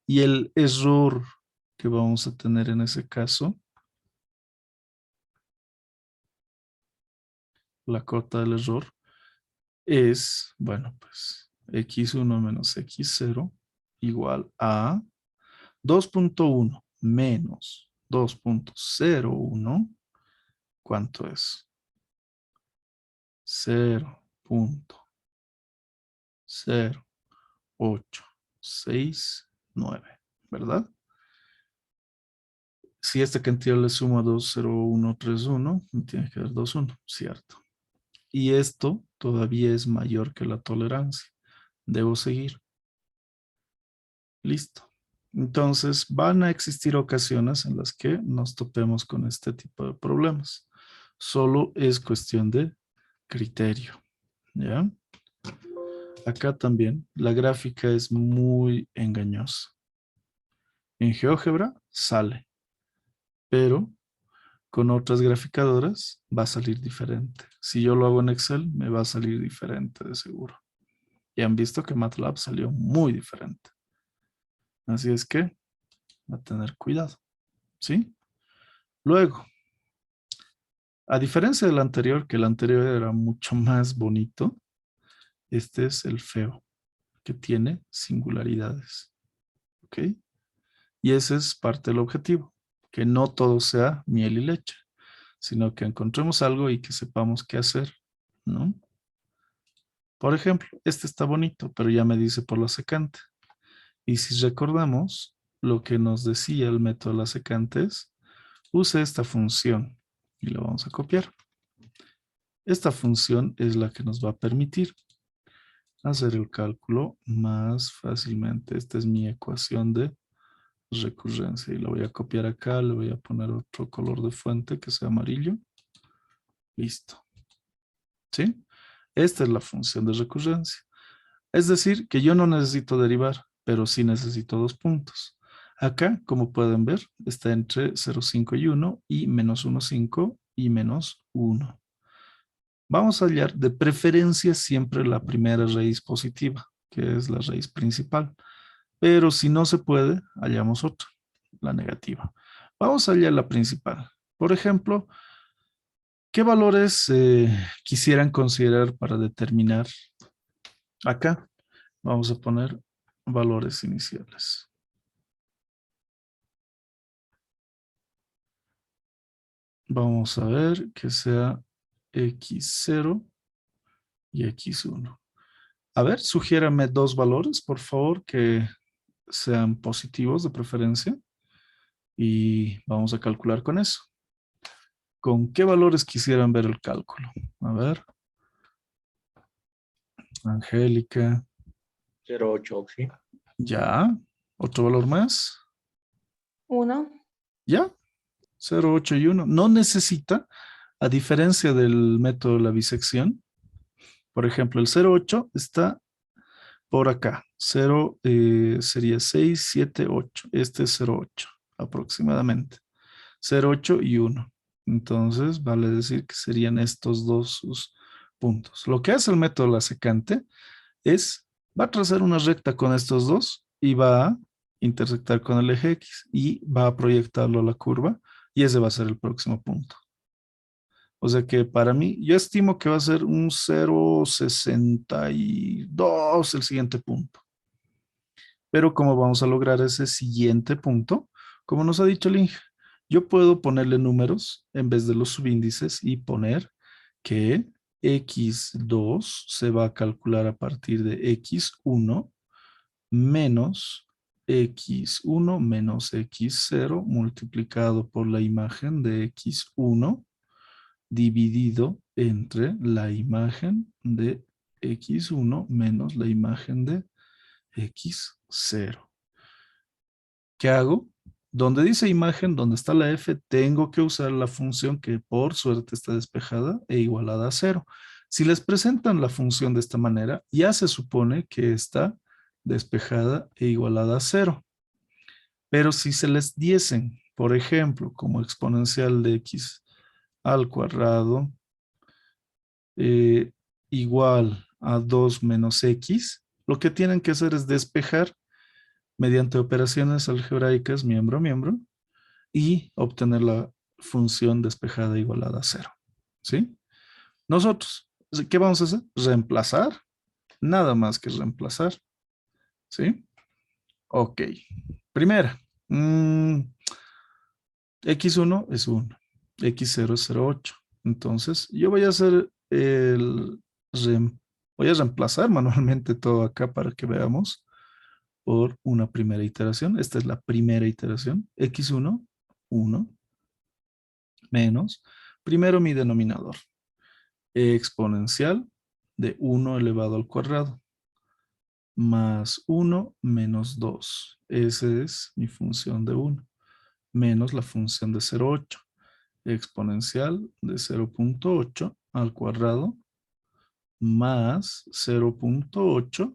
Y el error que vamos a tener en ese caso, la cota del error, es, bueno, pues x1 menos x0 igual a 2.1 menos 2.01. ¿Cuánto es? 0.0869, ¿verdad? Si esta cantidad le suma 20131, me tiene que dar 21, ¿cierto? Y esto todavía es mayor que la tolerancia. Debo seguir. Listo. Entonces, van a existir ocasiones en las que nos topemos con este tipo de problemas. Solo es cuestión de criterio. ¿Ya? Acá también la gráfica es muy engañosa. En GeoGebra sale, pero con otras graficadoras va a salir diferente. Si yo lo hago en Excel, me va a salir diferente de seguro. Y han visto que MATLAB salió muy diferente. Así es que a tener cuidado, ¿sí? Luego, a diferencia del anterior, que el anterior era mucho más bonito, este es el feo, que tiene singularidades, ¿ok? Y ese es parte del objetivo, que no todo sea miel y leche, sino que encontremos algo y que sepamos qué hacer, ¿no? Por ejemplo, este está bonito, pero ya me dice por la secante. Y si recordamos lo que nos decía el método de la secante es, use esta función y lo vamos a copiar. Esta función es la que nos va a permitir hacer el cálculo más fácilmente. Esta es mi ecuación de recurrencia y la voy a copiar acá, le voy a poner otro color de fuente que sea amarillo. Listo. ¿Sí? Esta es la función de recurrencia. Es decir, que yo no necesito derivar, pero sí necesito dos puntos. Acá, como pueden ver, está entre 0,5 y 1 y menos 1,5 y menos 1. Vamos a hallar de preferencia siempre la primera raíz positiva, que es la raíz principal. Pero si no se puede, hallamos otra, la negativa. Vamos a hallar la principal. Por ejemplo, ¿qué valores quisieran considerar para determinar acá? Vamos a poner valores iniciales. Vamos a ver que sea x0 y x1. A ver, sugiérame dos valores, por favor, que sean positivos de preferencia. Y vamos a calcular con eso. ¿Con qué valores quisieran ver el cálculo? A ver, Angélica. 0,8, sí. Ya. ¿Otro valor más? Uno. Ya. 0, 8 y 1. No necesita, a diferencia del método de la bisección, por ejemplo, el 0,8 está por acá. 0 sería 6, 7, 8. Este es 0,8 aproximadamente. 0,8 y 1. Entonces, vale decir que serían estos dos sus puntos. Lo que hace el método de la secante es, va a trazar una recta con estos dos y va a intersectar con el eje X y va a proyectarlo a la curva y ese va a ser el próximo punto. O sea que para mí, yo estimo que va a ser un 0,62 el siguiente punto. Pero ¿cómo vamos a lograr ese siguiente punto? Como nos ha dicho el Inge, yo puedo ponerle números en vez de los subíndices y poner que x2 se va a calcular a partir de x1 menos x1 menos x0 multiplicado por la imagen de x1 dividido entre la imagen de x1 menos la imagen de x0. ¿Qué hago? Donde dice imagen, donde está la f, tengo que usar la función que por suerte está despejada e igualada a 0. Si les presentan la función de esta manera, ya se supone que está despejada e igualada a 0. Pero si se les diesen, por ejemplo, como exponencial de x al cuadrado eh, igual a 2 menos x, lo que tienen que hacer es despejar mediante operaciones algebraicas miembro a miembro y obtener la función despejada igualada a 0. ¿Sí? Nosotros, ¿qué vamos a hacer? Reemplazar. Nada más que reemplazar. ¿Sí? Ok. Primera. X1 es 1. X0 es 0,8. Entonces, yo voy a hacer voy a reemplazar manualmente todo acá para que veamos por una primera iteración. Esta es la primera iteración. X1, 1, menos, primero mi denominador, exponencial de 1 elevado al cuadrado, más 1 menos 2. Esa es mi función de 1, menos la función de 0,8, exponencial de 0,8 al cuadrado, más 0,8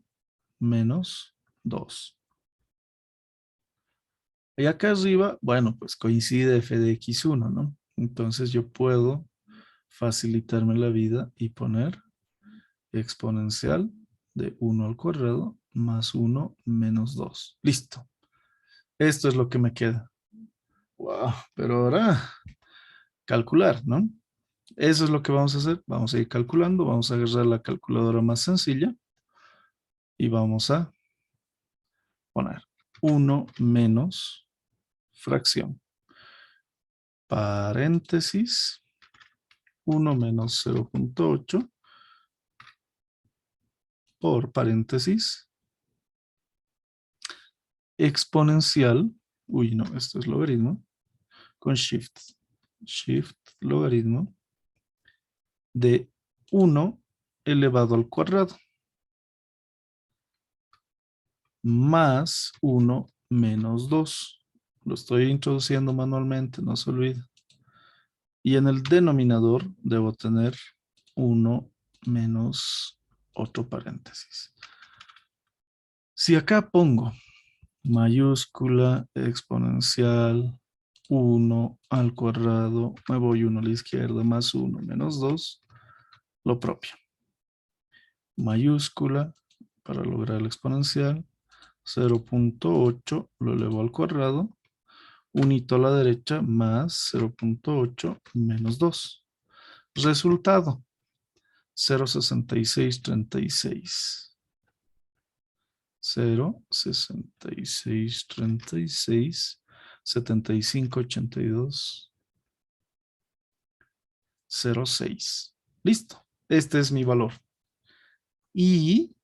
menos 2. Y acá arriba, bueno, pues coincide f de x1, ¿no? Entonces yo puedo facilitarme la vida y poner exponencial de 1 al cuadrado más 1 menos 2. Listo. Esto es lo que me queda. Wow, pero ahora calcular, ¿no? Eso es lo que vamos a hacer. Vamos a ir calculando. Vamos a agarrar la calculadora más sencilla y vamos a poner 1 menos fracción. Paréntesis. 1 menos 0,8 por paréntesis. Exponencial. Uy, no, esto es logaritmo. Con shift. Shift logaritmo de 1 elevado al cuadrado. más 1 menos 2. Lo estoy introduciendo manualmente, no se olvide. Y en el denominador debo tener 1 menos otro paréntesis. Si acá pongo mayúscula exponencial 1 al cuadrado, me voy 1 a la izquierda, más 1 menos 2, lo propio. Mayúscula para lograr el exponencial, 0.8 lo elevo al cuadrado, unito a la derecha más 0.8 menos 2. Resultado, 0,6636. 0,6636, 7582, 0,6. Listo. Este es mi valor. Y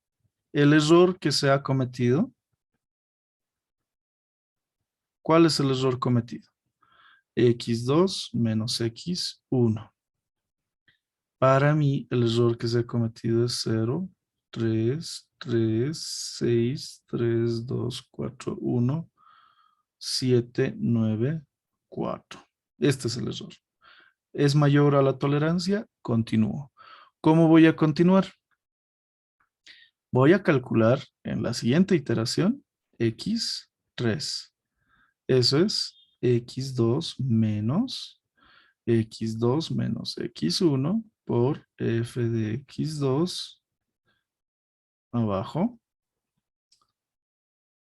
el error que se ha cometido, ¿cuál es el error cometido? X2 menos X1. Para mí, el error que se ha cometido es 0, 3, 3, 6, 3, 2, 4, 1, 7, 9, 4. Este es el error. ¿Es mayor a la tolerancia? Continúo. ¿Cómo voy a continuar? Voy a calcular en la siguiente iteración X3. Eso es X2 menos X1 por f de X2 abajo,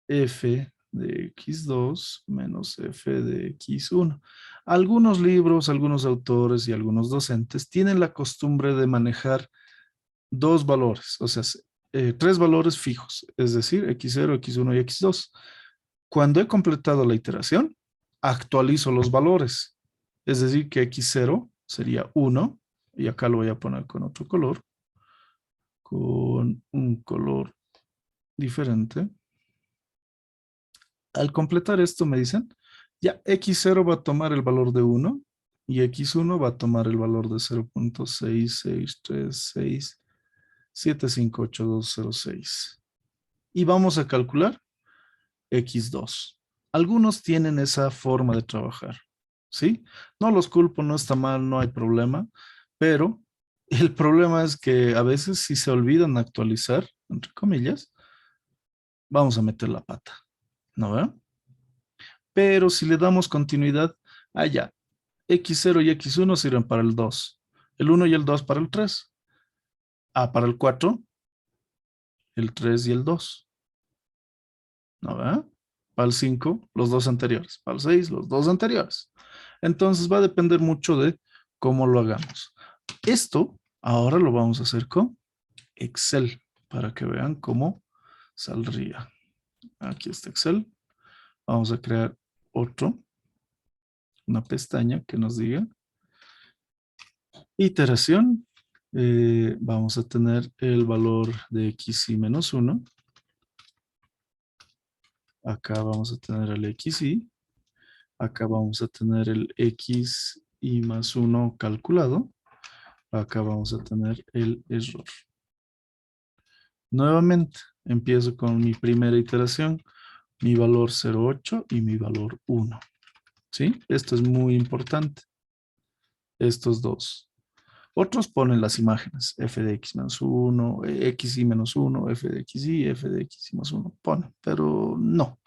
f de X2 menos f de X1. Algunos libros, algunos autores y algunos docentes tienen la costumbre de manejar dos valores, o sea, tres valores fijos, es decir, X0, X1 y X2. Cuando he completado la iteración, actualizo los valores, es decir, que X0 sería 1, y acá lo voy a poner con otro color, con un color diferente. Al completar esto me dicen, ya X0 va a tomar el valor de 1 y X1 va a tomar el valor de 0.6636758206. Y vamos a calcular X2. Algunos tienen esa forma de trabajar, ¿sí? No los culpo, no está mal, no hay problema, pero el problema es que a veces si se olvidan actualizar, entre comillas, vamos a meter la pata, ¿no ve? Pero si le damos continuidad, allá, X0 y X1 sirven para el 2, el 1 y el 2 para el 3, para el 4, el 3 y el 2, ¿no ve? Para el 5, los dos anteriores, para el 6, los dos anteriores. Entonces va a depender mucho de cómo lo hagamos. Esto ahora lo vamos a hacer con Excel para que vean cómo saldría. Aquí está Excel. Vamos a crear una pestaña que nos diga iteración. Vamos a tener el valor de xy menos 1. Acá vamos a tener el xy. Acá vamos a tener el xy más 1 calculado. Acá vamos a tener el error. Nuevamente, empiezo con mi primera iteración, mi valor 0,8 y mi valor 1. ¿Sí? Esto es muy importante. Estos dos. Otros ponen las imágenes, f de x menos 1, xy menos 1, f de xy, f de xy más 1. Ponen, pero no.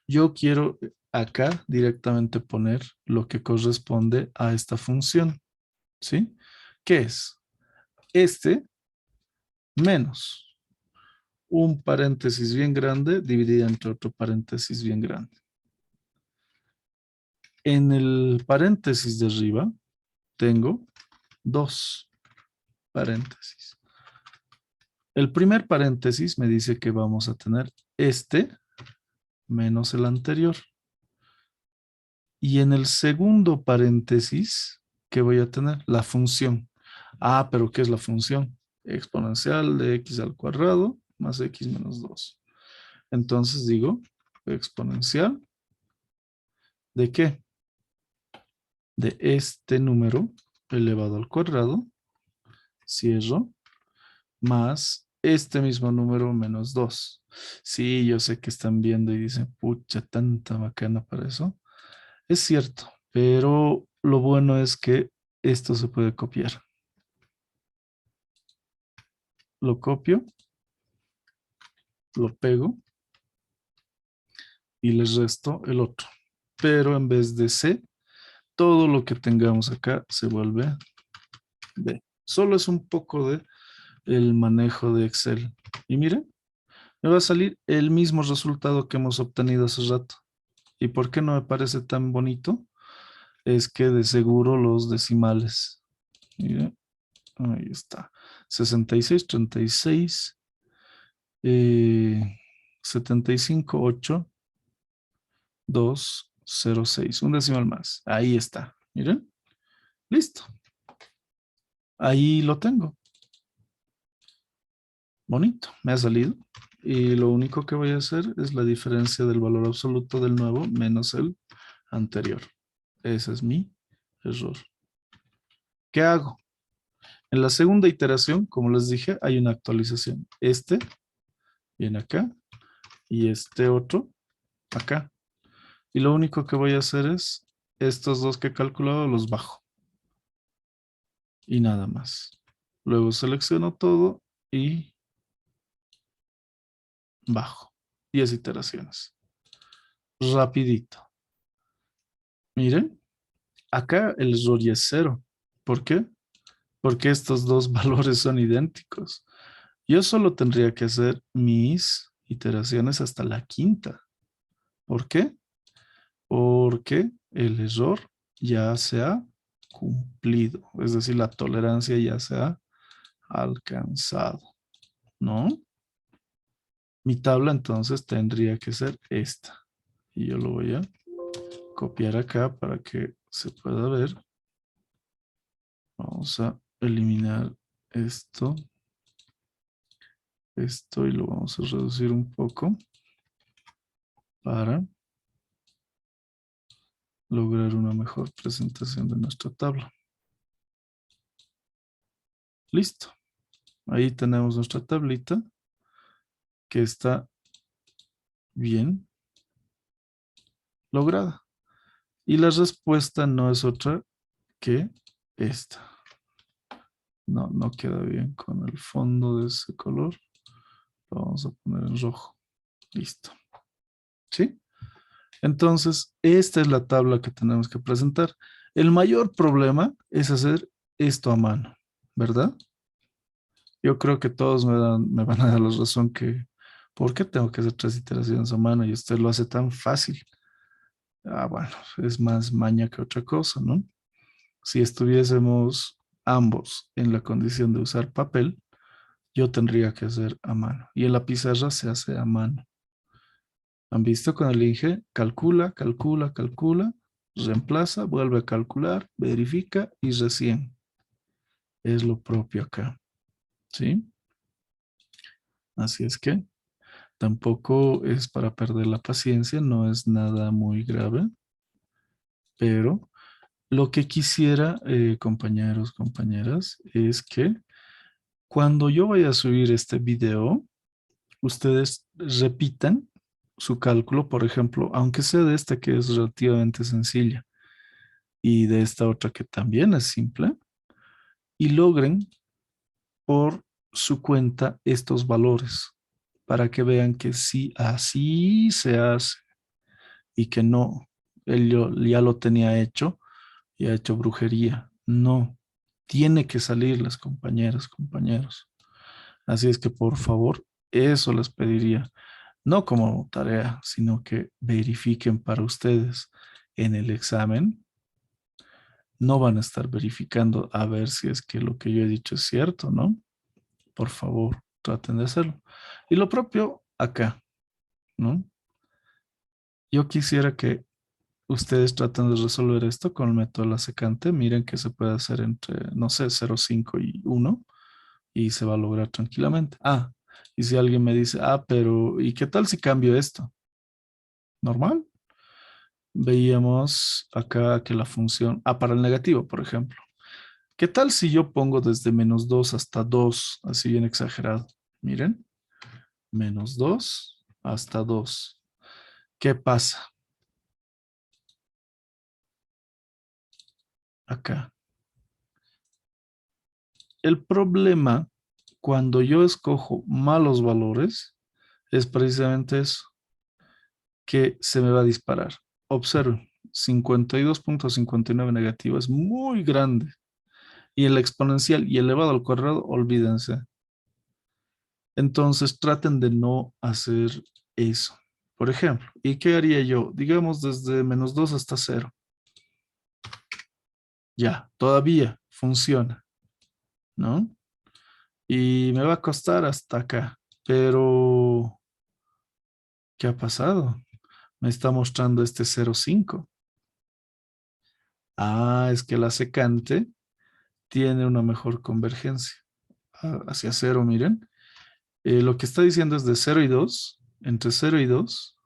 Yo quiero acá directamente poner lo que corresponde a esta función. ¿Sí? ¿Qué es? Este menos un paréntesis bien grande dividido entre otro paréntesis bien grande. En el paréntesis de arriba tengo dos paréntesis. El primer paréntesis me dice que vamos a tener este menos el anterior. Y en el segundo paréntesis, ¿qué voy a tener? La función. Pero ¿qué es la función? Exponencial de x al cuadrado más x menos 2. Entonces digo, exponencial ¿de qué? De este número elevado al cuadrado, cierro, más este mismo número menos 2. Sí, yo sé que están viendo y dicen, pucha, tanta macana para eso. Es cierto, pero lo bueno es que esto se puede copiar. Lo copio, lo pego y les resto el otro. Pero en vez de C, todo lo que tengamos acá se vuelve B. Solo es un poco de el manejo de Excel. Y miren, me va a salir el mismo resultado que hemos obtenido hace rato. ¿Y por qué no me parece tan bonito? Es que de seguro los decimales. Miren, ahí está. 66, 36, 75, 8, 2, 0, 6. Un decimal más. Ahí está. Miren, listo. Ahí lo tengo. Bonito, me ha salido. Y lo único que voy a hacer es la diferencia del valor absoluto del nuevo menos el anterior. Ese es mi error. ¿Qué hago? En la segunda iteración, como les dije, hay una actualización. Este viene acá y este otro acá. Y lo único que voy a hacer es estos dos que he calculado los bajo. Y nada más. Luego selecciono todo y bajo. 10 iteraciones. Rapidito. Miren, acá el error ya es 0. ¿Por qué? Porque estos dos valores son idénticos. Yo solo tendría que hacer mis iteraciones hasta la quinta. ¿Por qué? Porque el error ya se ha cumplido. Es decir, la tolerancia ya se ha alcanzado, ¿no? Mi tabla entonces tendría que ser esta. Y yo lo voy a copiar acá para que se pueda ver. Vamos a eliminar esto. Esto y lo vamos a reducir un poco para lograr una mejor presentación de nuestra tabla. Listo. Ahí tenemos nuestra tablita que está bien lograda. Y la respuesta no es otra que esta. No, no queda bien con el fondo de ese color. Lo vamos a poner en rojo. Listo. ¿Sí? Entonces, esta es la tabla que tenemos que presentar. El mayor problema es hacer esto a mano, ¿verdad? Yo creo que todos me van a dar la razón que, ¿por qué tengo que hacer 3 iteraciones a mano y usted lo hace tan fácil? Ah, bueno, es más maña que otra cosa, ¿no? Si estuviésemos ambos en la condición de usar papel, yo tendría que hacer a mano. Y en la pizarra se hace a mano. ¿Han visto con el Inge? Calcula, calcula, calcula, reemplaza, vuelve a calcular, verifica y recién. Es lo propio acá. ¿Sí? Así es que tampoco es para perder la paciencia, no es nada muy grave, pero lo que quisiera, compañeros, compañeras, es que cuando yo vaya a subir este video, ustedes repitan su cálculo, por ejemplo, aunque sea de esta que es relativamente sencilla y de esta otra que también es simple, y logren por su cuenta estos valores para que vean que sí, así se hace y que no, ya lo tenía hecho y ha hecho brujería. No, tiene que salir las compañeras, compañeros. Así es que por favor, eso les pediría, no como tarea, sino que verifiquen para ustedes en el examen. No van a estar verificando a ver si es que lo que yo he dicho es cierto, ¿no? Por favor, traten de hacerlo. Y lo propio acá, ¿no? Yo quisiera que ustedes traten de resolver esto con el método de la secante. Miren que se puede hacer entre, no sé, 0,5 y 1 y se va a lograr tranquilamente. Ah, y si alguien me dice, ah, pero ¿y qué tal si cambio esto? ¿Normal? Veíamos acá que la función, para el negativo, por ejemplo. ¿Qué tal si yo pongo desde -2 hasta 2, así bien exagerado? Miren, menos 2 hasta 2. ¿Qué pasa? Acá. El problema cuando yo escojo malos valores es precisamente eso, que se me va a disparar. Observen, 52.59 negativo es muy grande. Y el exponencial y elevado al cuadrado, olvídense. Entonces traten de no hacer eso. Por ejemplo, ¿y qué haría yo? Digamos desde menos 2 hasta 0. Ya, todavía funciona, ¿no? Y me va a costar hasta acá. Pero, ¿qué ha pasado? Me está mostrando este 0,5. Ah, es que la secante tiene una mejor convergencia hacia 0, miren. Lo que está diciendo es de 0 y 2, entre 0 y 2,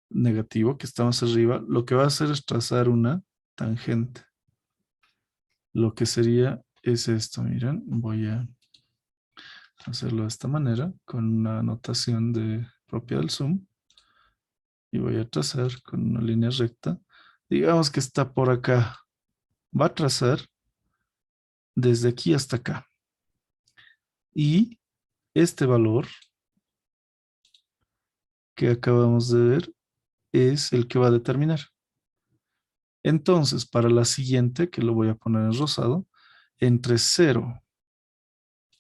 negativo, que está más arriba, lo que va a hacer es trazar una tangente. Lo que sería es esto, miren, voy a hacerlo de esta manera, con una notación propia del zoom, y voy a trazar con una línea recta. Digamos que está por acá. Va a trazar desde aquí hasta acá. Y este valor que acabamos de ver es el que va a determinar. Entonces, para la siguiente, que lo voy a poner en rosado, entre 0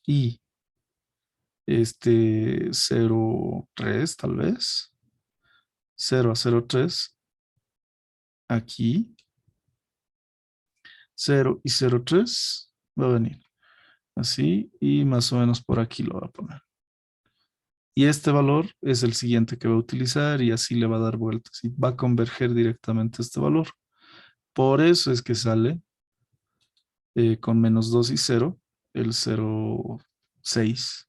y 0,3 tal vez, 0 a 0,3, aquí, 0 y 0,3 va a venir así y más o menos por aquí lo va a poner. Y este valor es el siguiente que va a utilizar y así le va a dar vueltas y va a converger directamente a este valor. Por eso es que sale con menos 2 y 0, el 0,6.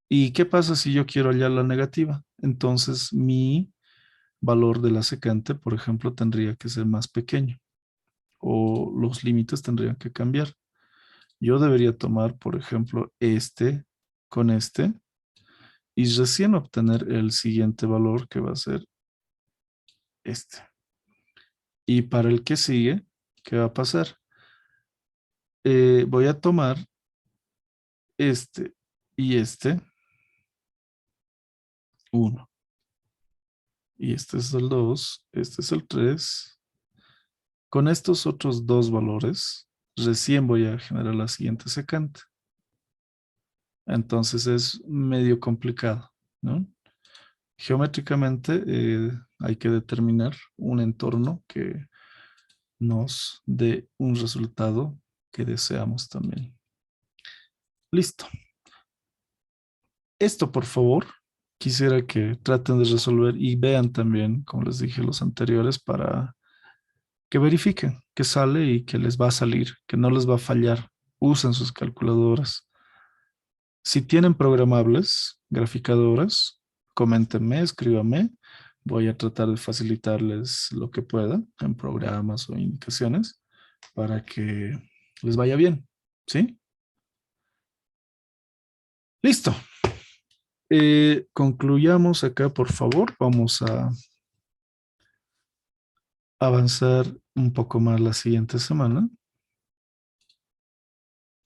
¿Y qué pasa si yo quiero hallar la negativa? Entonces mi valor de la secante, por ejemplo, tendría que ser más pequeño o los límites tendrían que cambiar. Yo debería tomar, por ejemplo, este con este y recién obtener el siguiente valor que va a ser este. Y para el que sigue, ¿qué va a pasar? Voy a tomar este y este, 1. Y este es el 2, este es el 3. Con estos otros dos valores, recién voy a generar la siguiente secante. Entonces es medio complicado, ¿no? Geométricamente hay que determinar un entorno que nos dé un resultado que deseamos también. Listo. Esto, por favor, quisiera que traten de resolver y vean también, como les dije los anteriores, para que verifiquen que sale y que les va a salir, que no les va a fallar. Usen sus calculadoras. Si tienen programables, graficadoras, coméntenme, escríbanme. Voy a tratar de facilitarles lo que pueda en programas o indicaciones para que les vaya bien. ¿Sí? Listo. Concluyamos acá, por favor. Vamos a avanzar un poco más la siguiente semana.